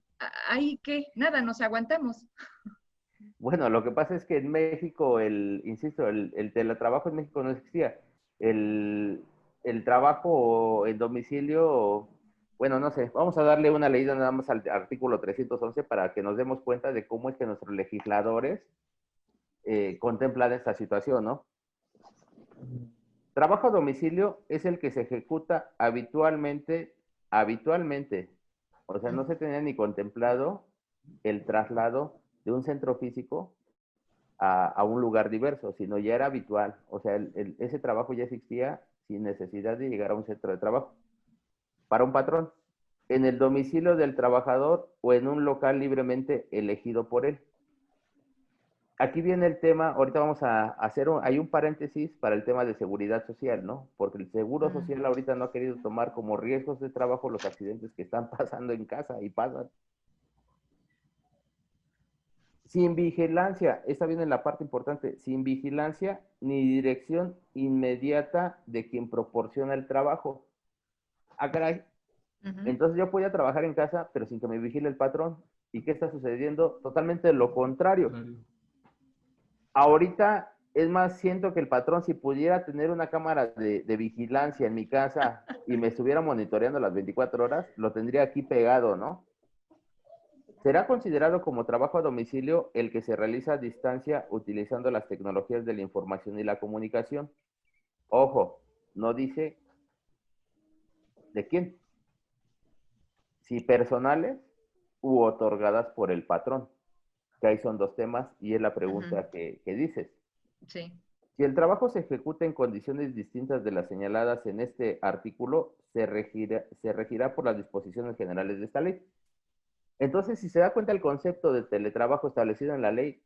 ahí que nada, nos aguantamos. Bueno, lo que pasa es que en México, insisto, el teletrabajo en México no existía. El, el trabajo en domicilio, bueno, no sé, vamos a darle una leída nada más al artículo 311 para que nos demos cuenta de cómo es que nuestros legisladores contemplan esta situación, ¿no? Trabajo a domicilio es el que se ejecuta habitualmente, o sea, no se tenía ni contemplado el traslado de un centro físico a un lugar diverso, sino ya era habitual. O sea, ese trabajo ya existía sin necesidad de llegar a un centro de trabajo. Para un patrón, en el domicilio del trabajador o en un local libremente elegido por él. Aquí viene el tema, ahorita vamos a hacer, hay un paréntesis para el tema de seguridad social, ¿no? Porque el seguro social ahorita no ha querido tomar como riesgos de trabajo los accidentes que están pasando en casa y pasan. Sin vigilancia, esta viene la parte importante, sin vigilancia ni dirección inmediata de quien proporciona el trabajo. Ah, caray. Entonces yo podía trabajar en casa, pero sin que me vigile el patrón. ¿Y qué está sucediendo? Totalmente lo contrario. Ahorita, es más, siento que el patrón, si pudiera tener una cámara de vigilancia en mi casa y me estuviera monitoreando las 24 horas, lo tendría aquí pegado, ¿no? Será considerado como trabajo a domicilio el que se realiza a distancia utilizando las tecnologías de la información y la comunicación. Ojo, no dice de quién, si personales u otorgadas por el patrón, que ahí son dos temas y es la pregunta que dices. Sí. Si el trabajo se ejecuta en condiciones distintas de las señaladas en este artículo, se regirá por las disposiciones generales de esta ley. Entonces, si se da cuenta, el concepto de teletrabajo establecido en la ley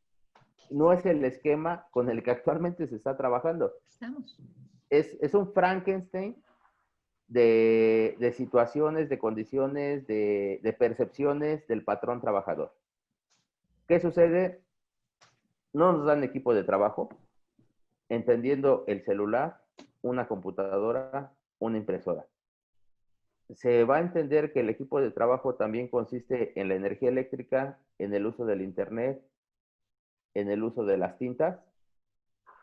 no es el esquema con el que actualmente se está trabajando. Estamos. Es un Frankenstein de situaciones, de condiciones, de percepciones del patrón trabajador. ¿Qué sucede? No nos dan equipo de trabajo, entendiendo el celular, una computadora, una impresora. Se va a entender que el equipo de trabajo también consiste en la energía eléctrica, en el uso del internet, en el uso de las tintas.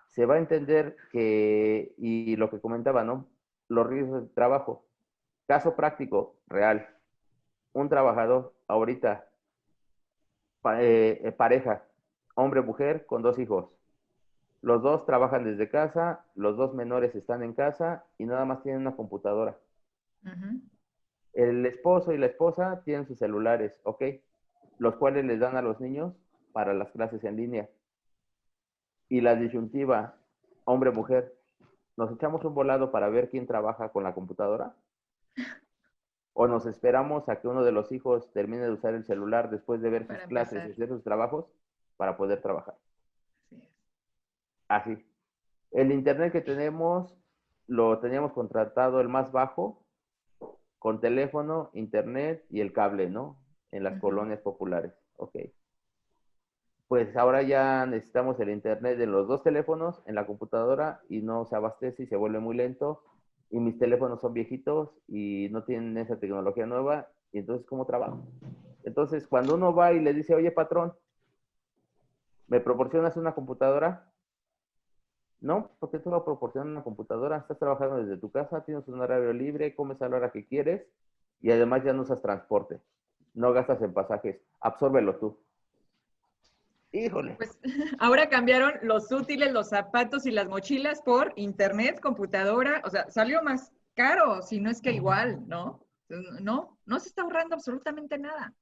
Se va a entender que, y lo que comentaba, ¿no? Los riesgos de trabajo. Caso práctico, real. Un trabajador ahorita, pareja, hombre-mujer con 2 hijos. Los dos trabajan desde casa, los 2 menores están en casa y nada más tienen una computadora. El esposo y la esposa tienen sus celulares, ¿ok? Los cuales les dan a los niños para las clases en línea. Y la disyuntiva, hombre-mujer, ¿nos echamos un volado para ver quién trabaja con la computadora? ¿O nos esperamos a que uno de los hijos termine de usar el celular después de ver sus clases y hacer sus trabajos para poder trabajar? Así. El internet que tenemos, lo teníamos contratado el más bajo, con teléfono, internet y el cable, ¿no? En las colonias populares. Ok. Pues ahora ya necesitamos el internet en los 2 teléfonos, en la computadora, y no se abastece y se vuelve muy lento. Y mis teléfonos son viejitos y no tienen esa tecnología nueva. Y entonces, ¿cómo trabajo? Entonces, cuando uno va y le dice, oye, patrón, ¿me proporcionas una computadora? No, ¿por qué te va a proporcionar una computadora? Estás trabajando desde tu casa, tienes un horario libre, comes a la hora que quieres y además ya no usas transporte. No gastas en pasajes. Absórbelo tú. Híjole. Pues ahora cambiaron los útiles, los zapatos y las mochilas por internet, computadora, o sea, salió más caro, si no es que igual, ¿no? No se está ahorrando absolutamente nada.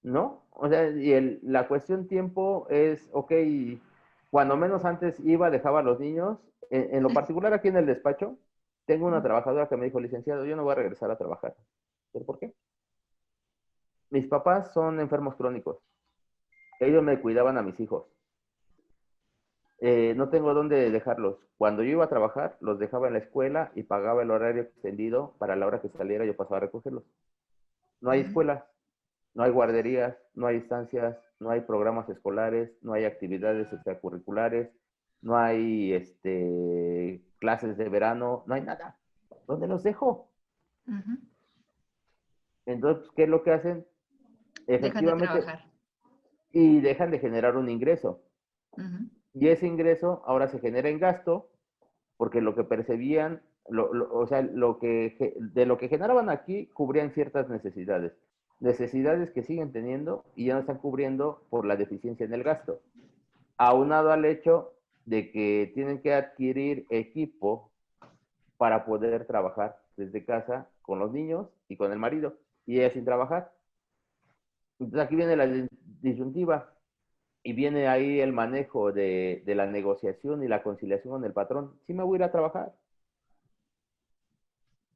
¿No? O sea, y la cuestión tiempo es, ok, cuando menos antes iba, dejaba a los niños, en lo particular aquí en el despacho, tengo una trabajadora que me dijo, licenciado, yo no voy a regresar a trabajar. ¿Pero por qué? Mis papás son enfermos crónicos. Ellos me cuidaban a mis hijos. No tengo dónde dejarlos. Cuando yo iba a trabajar, los dejaba en la escuela y pagaba el horario extendido para la hora que saliera yo pasaba a recogerlos. No hay escuelas, no hay guarderías, no hay estancias, no hay programas escolares, no hay actividades extracurriculares, no hay clases de verano, no hay nada. ¿Dónde los dejo? Entonces, ¿qué es lo que hacen? Dejan de Efectivamente, trabajar. y dejan de generar un ingreso. Y ese ingreso ahora se genera en gasto, porque lo que percibían, o sea, de lo que generaban aquí, cubrían ciertas necesidades. Necesidades que siguen teniendo y ya no están cubriendo por la deficiencia en el gasto. Aunado al hecho de que tienen que adquirir equipo para poder trabajar desde casa con los niños y con el marido, y ella sin trabajar. Entonces aquí viene la disyuntiva. Y viene ahí el manejo de la negociación y la conciliación con el patrón. Sí me voy a ir a trabajar.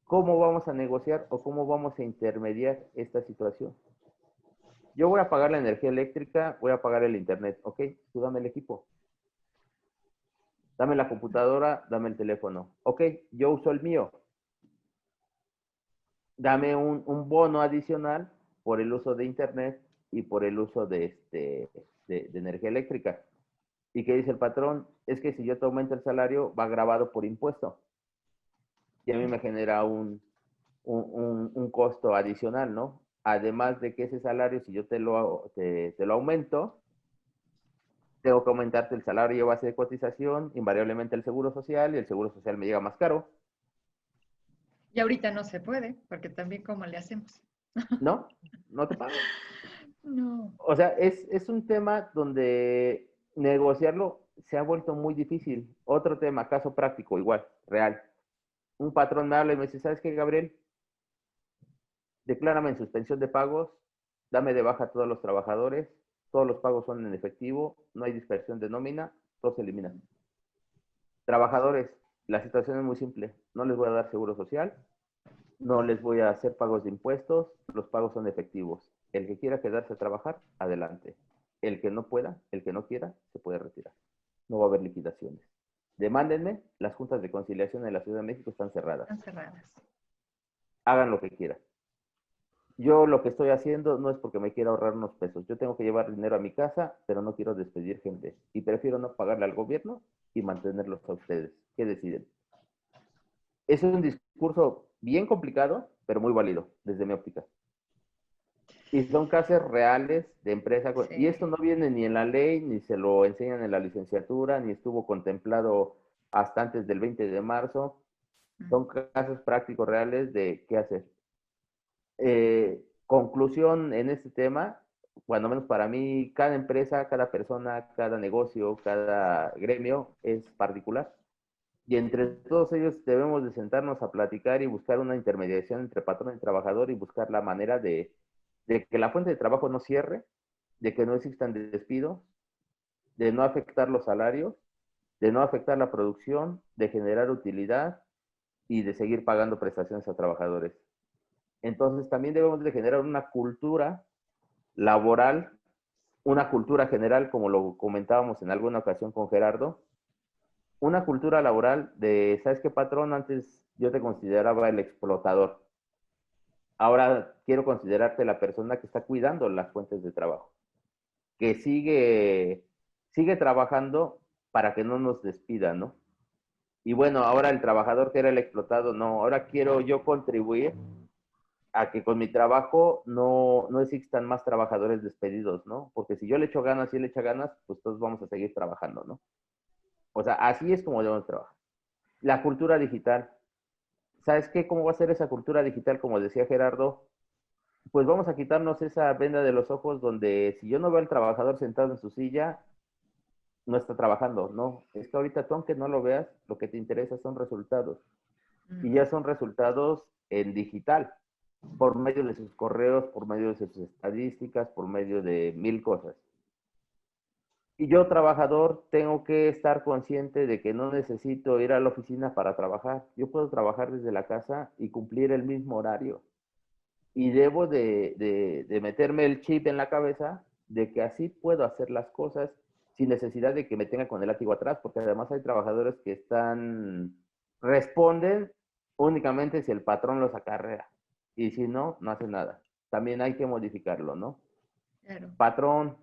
¿Cómo vamos a negociar o cómo vamos a intermediar esta situación? Yo voy a pagar la energía eléctrica, voy a pagar el internet. Ok, tú dame el equipo. Dame la computadora, dame el teléfono. Ok, yo uso el mío. Dame un bono adicional por el uso de internet y por el uso de energía eléctrica. ¿Y qué dice el patrón? Es que si yo te aumento el salario, va grabado por impuesto. Y a mí me genera un costo adicional, ¿no? Además de que ese salario, si yo te lo aumento, tengo que aumentarte el salario a base de cotización, invariablemente el seguro social, y el seguro social me llega más caro. Y ahorita no se puede, porque también cómo le hacemos. ¿No? No te pago. No. O sea, es un tema donde negociarlo se ha vuelto muy difícil. Otro tema, caso práctico, igual, real. Un patrón me habla y me dice, ¿sabes qué, Gabriel? Declárame en suspensión de pagos, dame de baja a todos los trabajadores, todos los pagos son en efectivo, no hay dispersión de nómina, todo se elimina. Trabajadores, la situación es muy simple, no les voy a dar seguro social, no les voy a hacer pagos de impuestos, los pagos son efectivos. El que quiera quedarse a trabajar, adelante. El que no pueda, el que no quiera, se puede retirar. No va a haber liquidaciones. Demándenme, las juntas de conciliación en la Ciudad de México están cerradas. Están cerradas. Hagan lo que quieran. Yo lo que estoy haciendo no es porque me quiera ahorrar unos pesos. Yo tengo que llevar dinero a mi casa, pero no quiero despedir gente. Y prefiero no pagarle al gobierno y mantenerlos a ustedes. ¿Qué deciden? Es un discurso bien complicado, pero muy válido desde mi óptica. Y son casos reales de empresa. Sí. Y esto no viene ni en la ley, ni se lo enseñan en la licenciatura, ni estuvo contemplado hasta antes del 20 de marzo. Son casos prácticos reales de qué hacer. Conclusión en este tema, cuando menos para mí, cada empresa, cada persona, cada negocio, cada gremio es particular. Y entre todos ellos debemos de sentarnos a platicar y buscar una intermediación entre patrón y trabajador y buscar la manera de que la fuente de trabajo no cierre, de que no existan despidos, de no afectar los salarios, de no afectar la producción, de generar utilidad y de seguir pagando prestaciones a trabajadores. Entonces también debemos de generar una cultura laboral, una cultura general, como lo comentábamos en alguna ocasión con Gerardo, una cultura laboral de, ¿sabes qué, patrón? Antes yo te consideraba el explotador. Ahora quiero considerarte la persona que está cuidando las fuentes de trabajo, que sigue trabajando para que no nos despidan, ¿no? Y bueno, ahora el trabajador que era el explotado, no, ahora quiero yo contribuir a que con mi trabajo no existan más trabajadores despedidos, ¿no? Porque si yo le echo ganas y él le echa ganas, pues todos vamos a seguir trabajando, ¿no? O sea, así es como debemos trabajar. La cultura digital. ¿Sabes qué? ¿Cómo va a ser esa cultura digital? Como decía Gerardo, pues vamos a quitarnos esa venda de los ojos donde si yo no veo al trabajador sentado en su silla, no está trabajando, no. Es que ahorita tú, aunque no lo veas, lo que te interesa son resultados. Y ya son resultados en digital, por medio de sus correos, por medio de sus estadísticas, por medio de 1000 cosas. Y yo, trabajador, tengo que estar consciente de que no necesito ir a la oficina para trabajar. Yo puedo trabajar desde la casa y cumplir el mismo horario. Y debo de meterme el chip en la cabeza de que así puedo hacer las cosas sin necesidad de que me tenga con el látigo atrás, porque además hay trabajadores que responden únicamente si el patrón los acarrea. Y si no, no hace nada. También hay que modificarlo, ¿no? Claro. Patrón,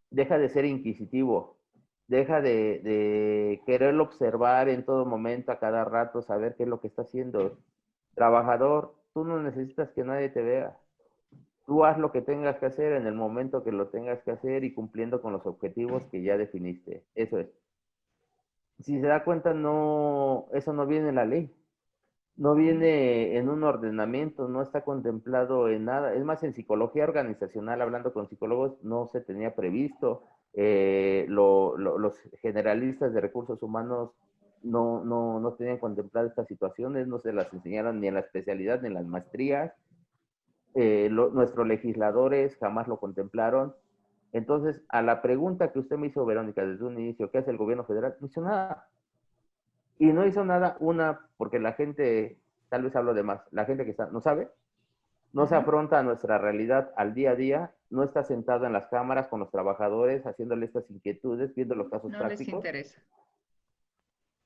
deja de ser inquisitivo, deja de quererlo observar en todo momento, a cada rato, saber qué es lo que está haciendo. Trabajador, tú no necesitas que nadie te vea. Tú haz lo que tengas que hacer en el momento que lo tengas que hacer y cumpliendo con los objetivos que ya definiste. Eso es. Si se da cuenta, no, eso no viene en la ley. No viene en un ordenamiento, no está contemplado en nada. Es más, en psicología organizacional, hablando con psicólogos, no se tenía previsto. Los generalistas de recursos humanos no tenían contempladas estas situaciones, no se las enseñaron ni en la especialidad ni en las maestrías. Nuestros legisladores jamás lo contemplaron. Entonces, a la pregunta que usted me hizo, Verónica, desde un inicio, ¿qué hace el gobierno federal? No hizo nada. Y no hizo nada, porque la gente, tal vez hablo de más, la gente que no sabe, no se afronta a nuestra realidad al día a día, no está sentado en las cámaras con los trabajadores, haciéndole estas inquietudes, viendo los casos prácticos. No les interesa.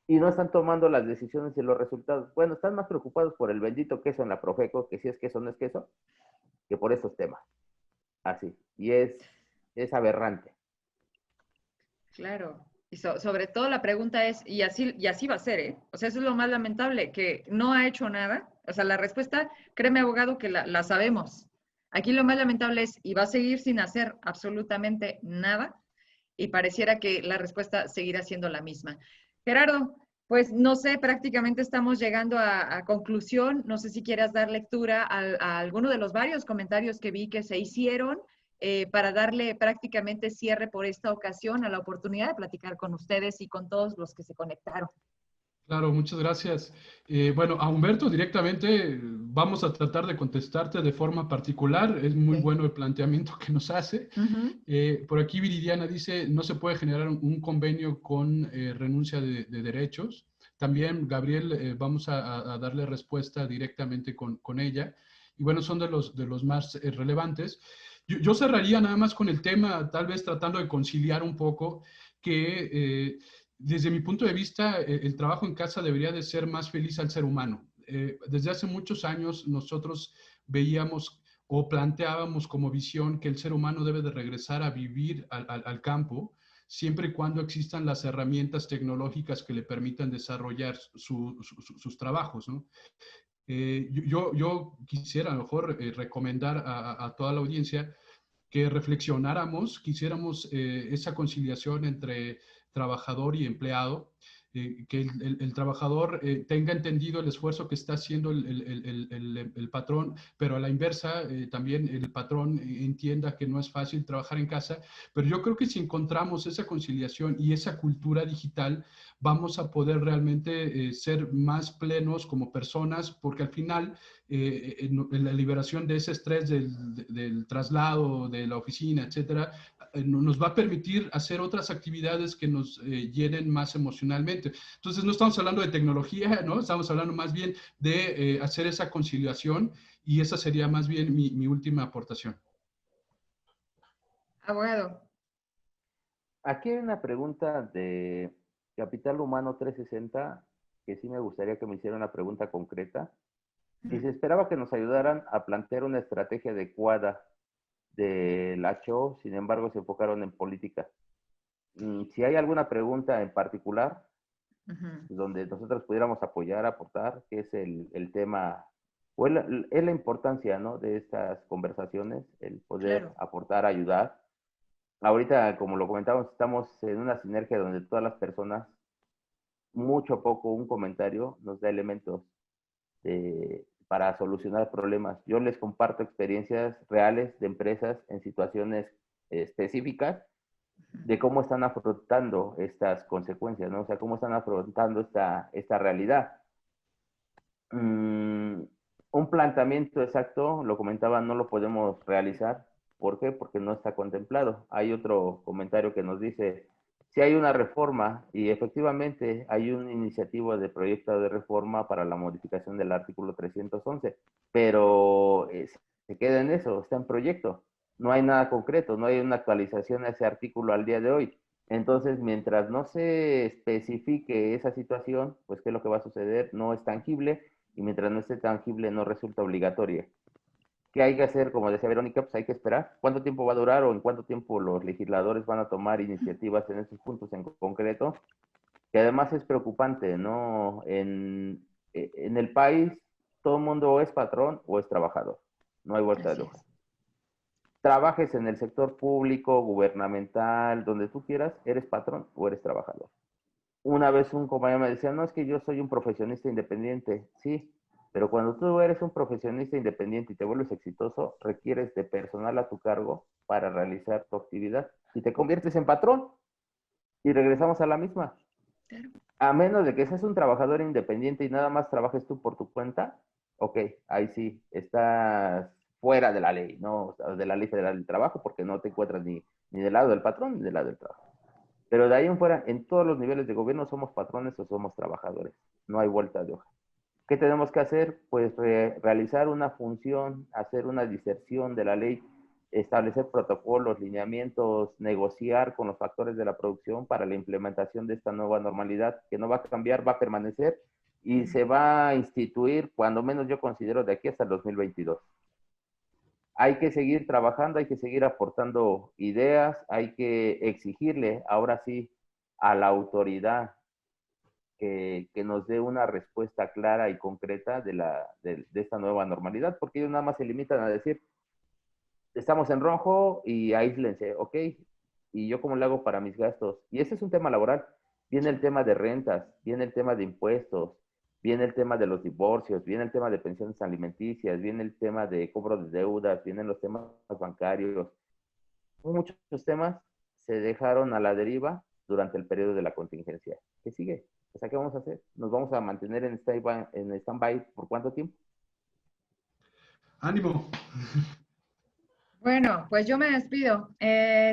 Y no están tomando las decisiones y los resultados. Bueno, están más preocupados por el bendito queso en la Profeco, que si es queso o no es queso, que por esos temas. Así. Y es aberrante. Claro. Y sobre todo la pregunta es, y así va a ser, ¿eh? O sea, eso es lo más lamentable, que no ha hecho nada. O sea, la respuesta, créeme, abogado, que la sabemos. Aquí lo más lamentable es, y va a seguir sin hacer absolutamente nada, y pareciera que la respuesta seguirá siendo la misma. Gerardo, pues no sé, prácticamente estamos llegando a conclusión. No sé si quieras dar lectura a alguno de los varios comentarios que vi que se hicieron. para darle prácticamente cierre por esta ocasión a la oportunidad de platicar con ustedes y con todos los que se conectaron. Claro, muchas gracias. Bueno, a Humberto directamente vamos a tratar de contestarte de forma particular. Es muy Sí. bueno el planteamiento que nos hace. Por aquí Viridiana dice, no se puede generar un convenio con renuncia de derechos. También, Gabriel, vamos a darle respuesta directamente con ella. Y bueno, son de los más relevantes. Yo cerraría nada más con el tema, tal vez tratando de conciliar un poco, que desde mi punto de vista, el trabajo en casa debería de ser más feliz al ser humano. Desde hace muchos años nosotros veíamos o planteábamos como visión que el ser humano debe de regresar a vivir al campo, siempre y cuando existan las herramientas tecnológicas que le permitan desarrollar sus trabajos, ¿no? Yo quisiera a lo mejor recomendar a toda la audiencia que reflexionáramos, quisiéramos esa conciliación entre trabajador y empleado, que el trabajador tenga entendido el esfuerzo que está haciendo el patrón, pero a la inversa también el patrón entienda que no es fácil trabajar en casa, pero yo creo que si encontramos esa conciliación y esa cultura digital, vamos a poder realmente ser más plenos como personas, porque al final en la liberación de ese estrés del traslado, de la oficina, etcétera, nos va a permitir hacer otras actividades que nos llenen más emocionalmente. Entonces, no estamos hablando de tecnología, ¿no? Estamos hablando más bien de hacer esa conciliación y esa sería más bien mi última aportación. Abogado. Aquí hay una pregunta de Capital Humano 360 que sí me gustaría que me hiciera una pregunta concreta. Y se esperaba que nos ayudaran a plantear una estrategia adecuada del HO, sin embargo se enfocaron en política. Si hay alguna pregunta en particular donde nosotros pudiéramos apoyar, aportar, que es el tema, o es la importancia, ¿no?, de estas conversaciones, el poder Claro. aportar, ayudar. Ahorita, como lo comentamos, estamos en una sinergia donde todas las personas, mucho o poco, un comentario nos da elementos para solucionar problemas. Yo les comparto experiencias reales de empresas en situaciones específicas de cómo están afrontando estas consecuencias, ¿no? O sea, cómo están afrontando esta realidad. Un planteamiento exacto, lo comentaba, no lo podemos realizar. ¿Por qué? Porque no está contemplado. Hay otro comentario que nos dice, si hay una reforma, y efectivamente hay una iniciativa de proyecto de reforma para la modificación del artículo 311, pero se queda en eso, está en proyecto. No hay nada concreto, no hay una actualización a ese artículo al día de hoy. Entonces, mientras no se especifique esa situación, pues, ¿qué es lo que va a suceder? No es tangible, y mientras no esté tangible no resulta obligatoria. ¿Qué hay que hacer? Como decía Verónica, pues hay que esperar. ¿Cuánto tiempo va a durar o en cuánto tiempo los legisladores van a tomar iniciativas en esos puntos en concreto? Que además es preocupante, ¿no? En el país todo el mundo o es patrón o es trabajador. No hay vuelta de hoja. Trabajes en el sector público, gubernamental, donde tú quieras, eres patrón o eres trabajador. Una vez un compañero me decía, no, es que yo soy un profesionista independiente. Sí, pero cuando tú eres un profesionista independiente y te vuelves exitoso, requieres de personal a tu cargo para realizar tu actividad y te conviertes en patrón. Y regresamos a la misma. Claro. A menos de que seas un trabajador independiente y nada más trabajes tú por tu cuenta, ok, ahí sí, estás fuera de la ley, ¿no? De la ley federal del trabajo, porque no te encuentras ni del lado del patrón ni del lado del trabajo. Pero de ahí en fuera, en todos los niveles de gobierno somos patrones o somos trabajadores. No hay vuelta de hoja. ¿Qué tenemos que hacer? Pues realizar una función, hacer una diserción de la ley, establecer protocolos, lineamientos, negociar con los factores de la producción para la implementación de esta nueva normalidad, que no va a cambiar, va a permanecer y se va a instituir, cuando menos yo considero, de aquí hasta el 2022. Hay que seguir trabajando, hay que seguir aportando ideas, hay que exigirle ahora sí a la autoridad que nos dé una respuesta clara y concreta de esta nueva normalidad, porque ellos nada más se limitan a decir, estamos en rojo y aíslense, ¿ok? ¿Y yo cómo le hago para mis gastos? Y ese es un tema laboral. Viene el tema de rentas, viene el tema de impuestos, viene el tema de los divorcios, viene el tema de pensiones alimenticias, viene el tema de cobro de deudas, vienen los temas bancarios. muchos temas se dejaron a la deriva durante el periodo de la contingencia. ¿Qué sigue? O sea, ¿qué vamos a hacer? ¿Nos vamos a mantener en stand-by por cuánto tiempo? Ánimo. Bueno, pues yo me despido.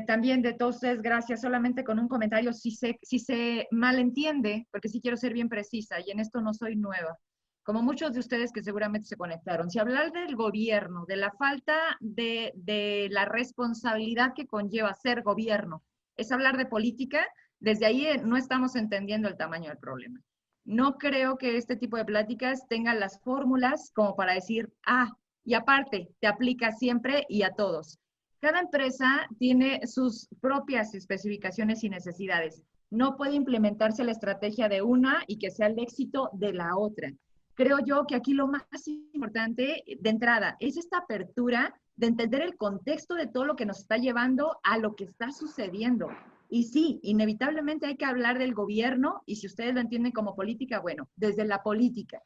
También de todos ustedes, gracias. Solamente con un comentario, si se malentiende, porque sí quiero ser bien precisa, y en esto no soy nueva, como muchos de ustedes que seguramente se conectaron, si hablar del gobierno, de la falta de la responsabilidad que conlleva ser gobierno, es hablar de política, desde ahí no estamos entendiendo el tamaño del problema. No creo que este tipo de pláticas tengan las fórmulas como para decir, y aparte, te aplica siempre y a todos. Cada empresa tiene sus propias especificaciones y necesidades. No puede implementarse la estrategia de una y que sea el éxito de la otra. Creo yo que aquí lo más importante de entrada es esta apertura de entender el contexto de todo lo que nos está llevando a lo que está sucediendo. Y sí, inevitablemente hay que hablar del gobierno, y si ustedes lo entienden como política, bueno, desde la política.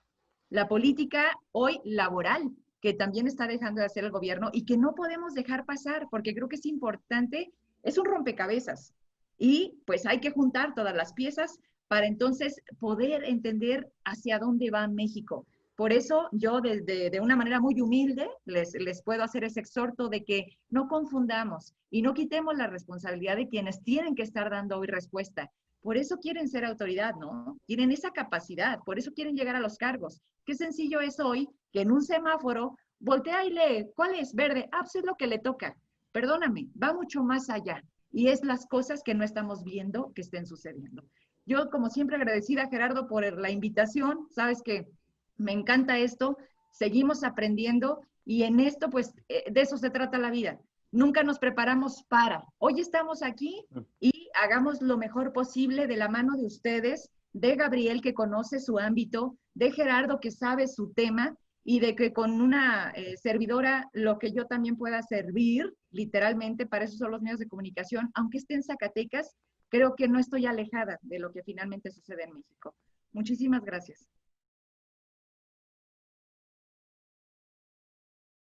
La política hoy laboral, que también está dejando de hacer el gobierno y que no podemos dejar pasar, porque creo que es importante, es un rompecabezas. Y pues hay que juntar todas las piezas para entonces poder entender hacia dónde va México. Por eso yo de una manera muy humilde les puedo hacer ese exhorto de que no confundamos y no quitemos la responsabilidad de quienes tienen que estar dando hoy respuesta. Por eso quieren ser autoridad, ¿no? Tienen esa capacidad, por eso quieren llegar a los cargos. Qué sencillo es hoy que en un semáforo voltea y lee, ¿cuál es? Verde, pues es lo que le toca. Perdóname, va mucho más allá. Y es las cosas que no estamos viendo que estén sucediendo. Yo, como siempre, agradecida, Gerardo, por la invitación. Sabes que me encanta esto. Seguimos aprendiendo y en esto, pues, de eso se trata la vida. Nunca nos preparamos para. Hoy estamos aquí y hagamos lo mejor posible de la mano de ustedes, de Gabriel, que conoce su ámbito, de Gerardo, que sabe su tema, y de que con una servidora, lo que yo también pueda servir, literalmente, para eso son los medios de comunicación, aunque esté en Zacatecas, creo que no estoy alejada de lo que finalmente sucede en México. Muchísimas gracias.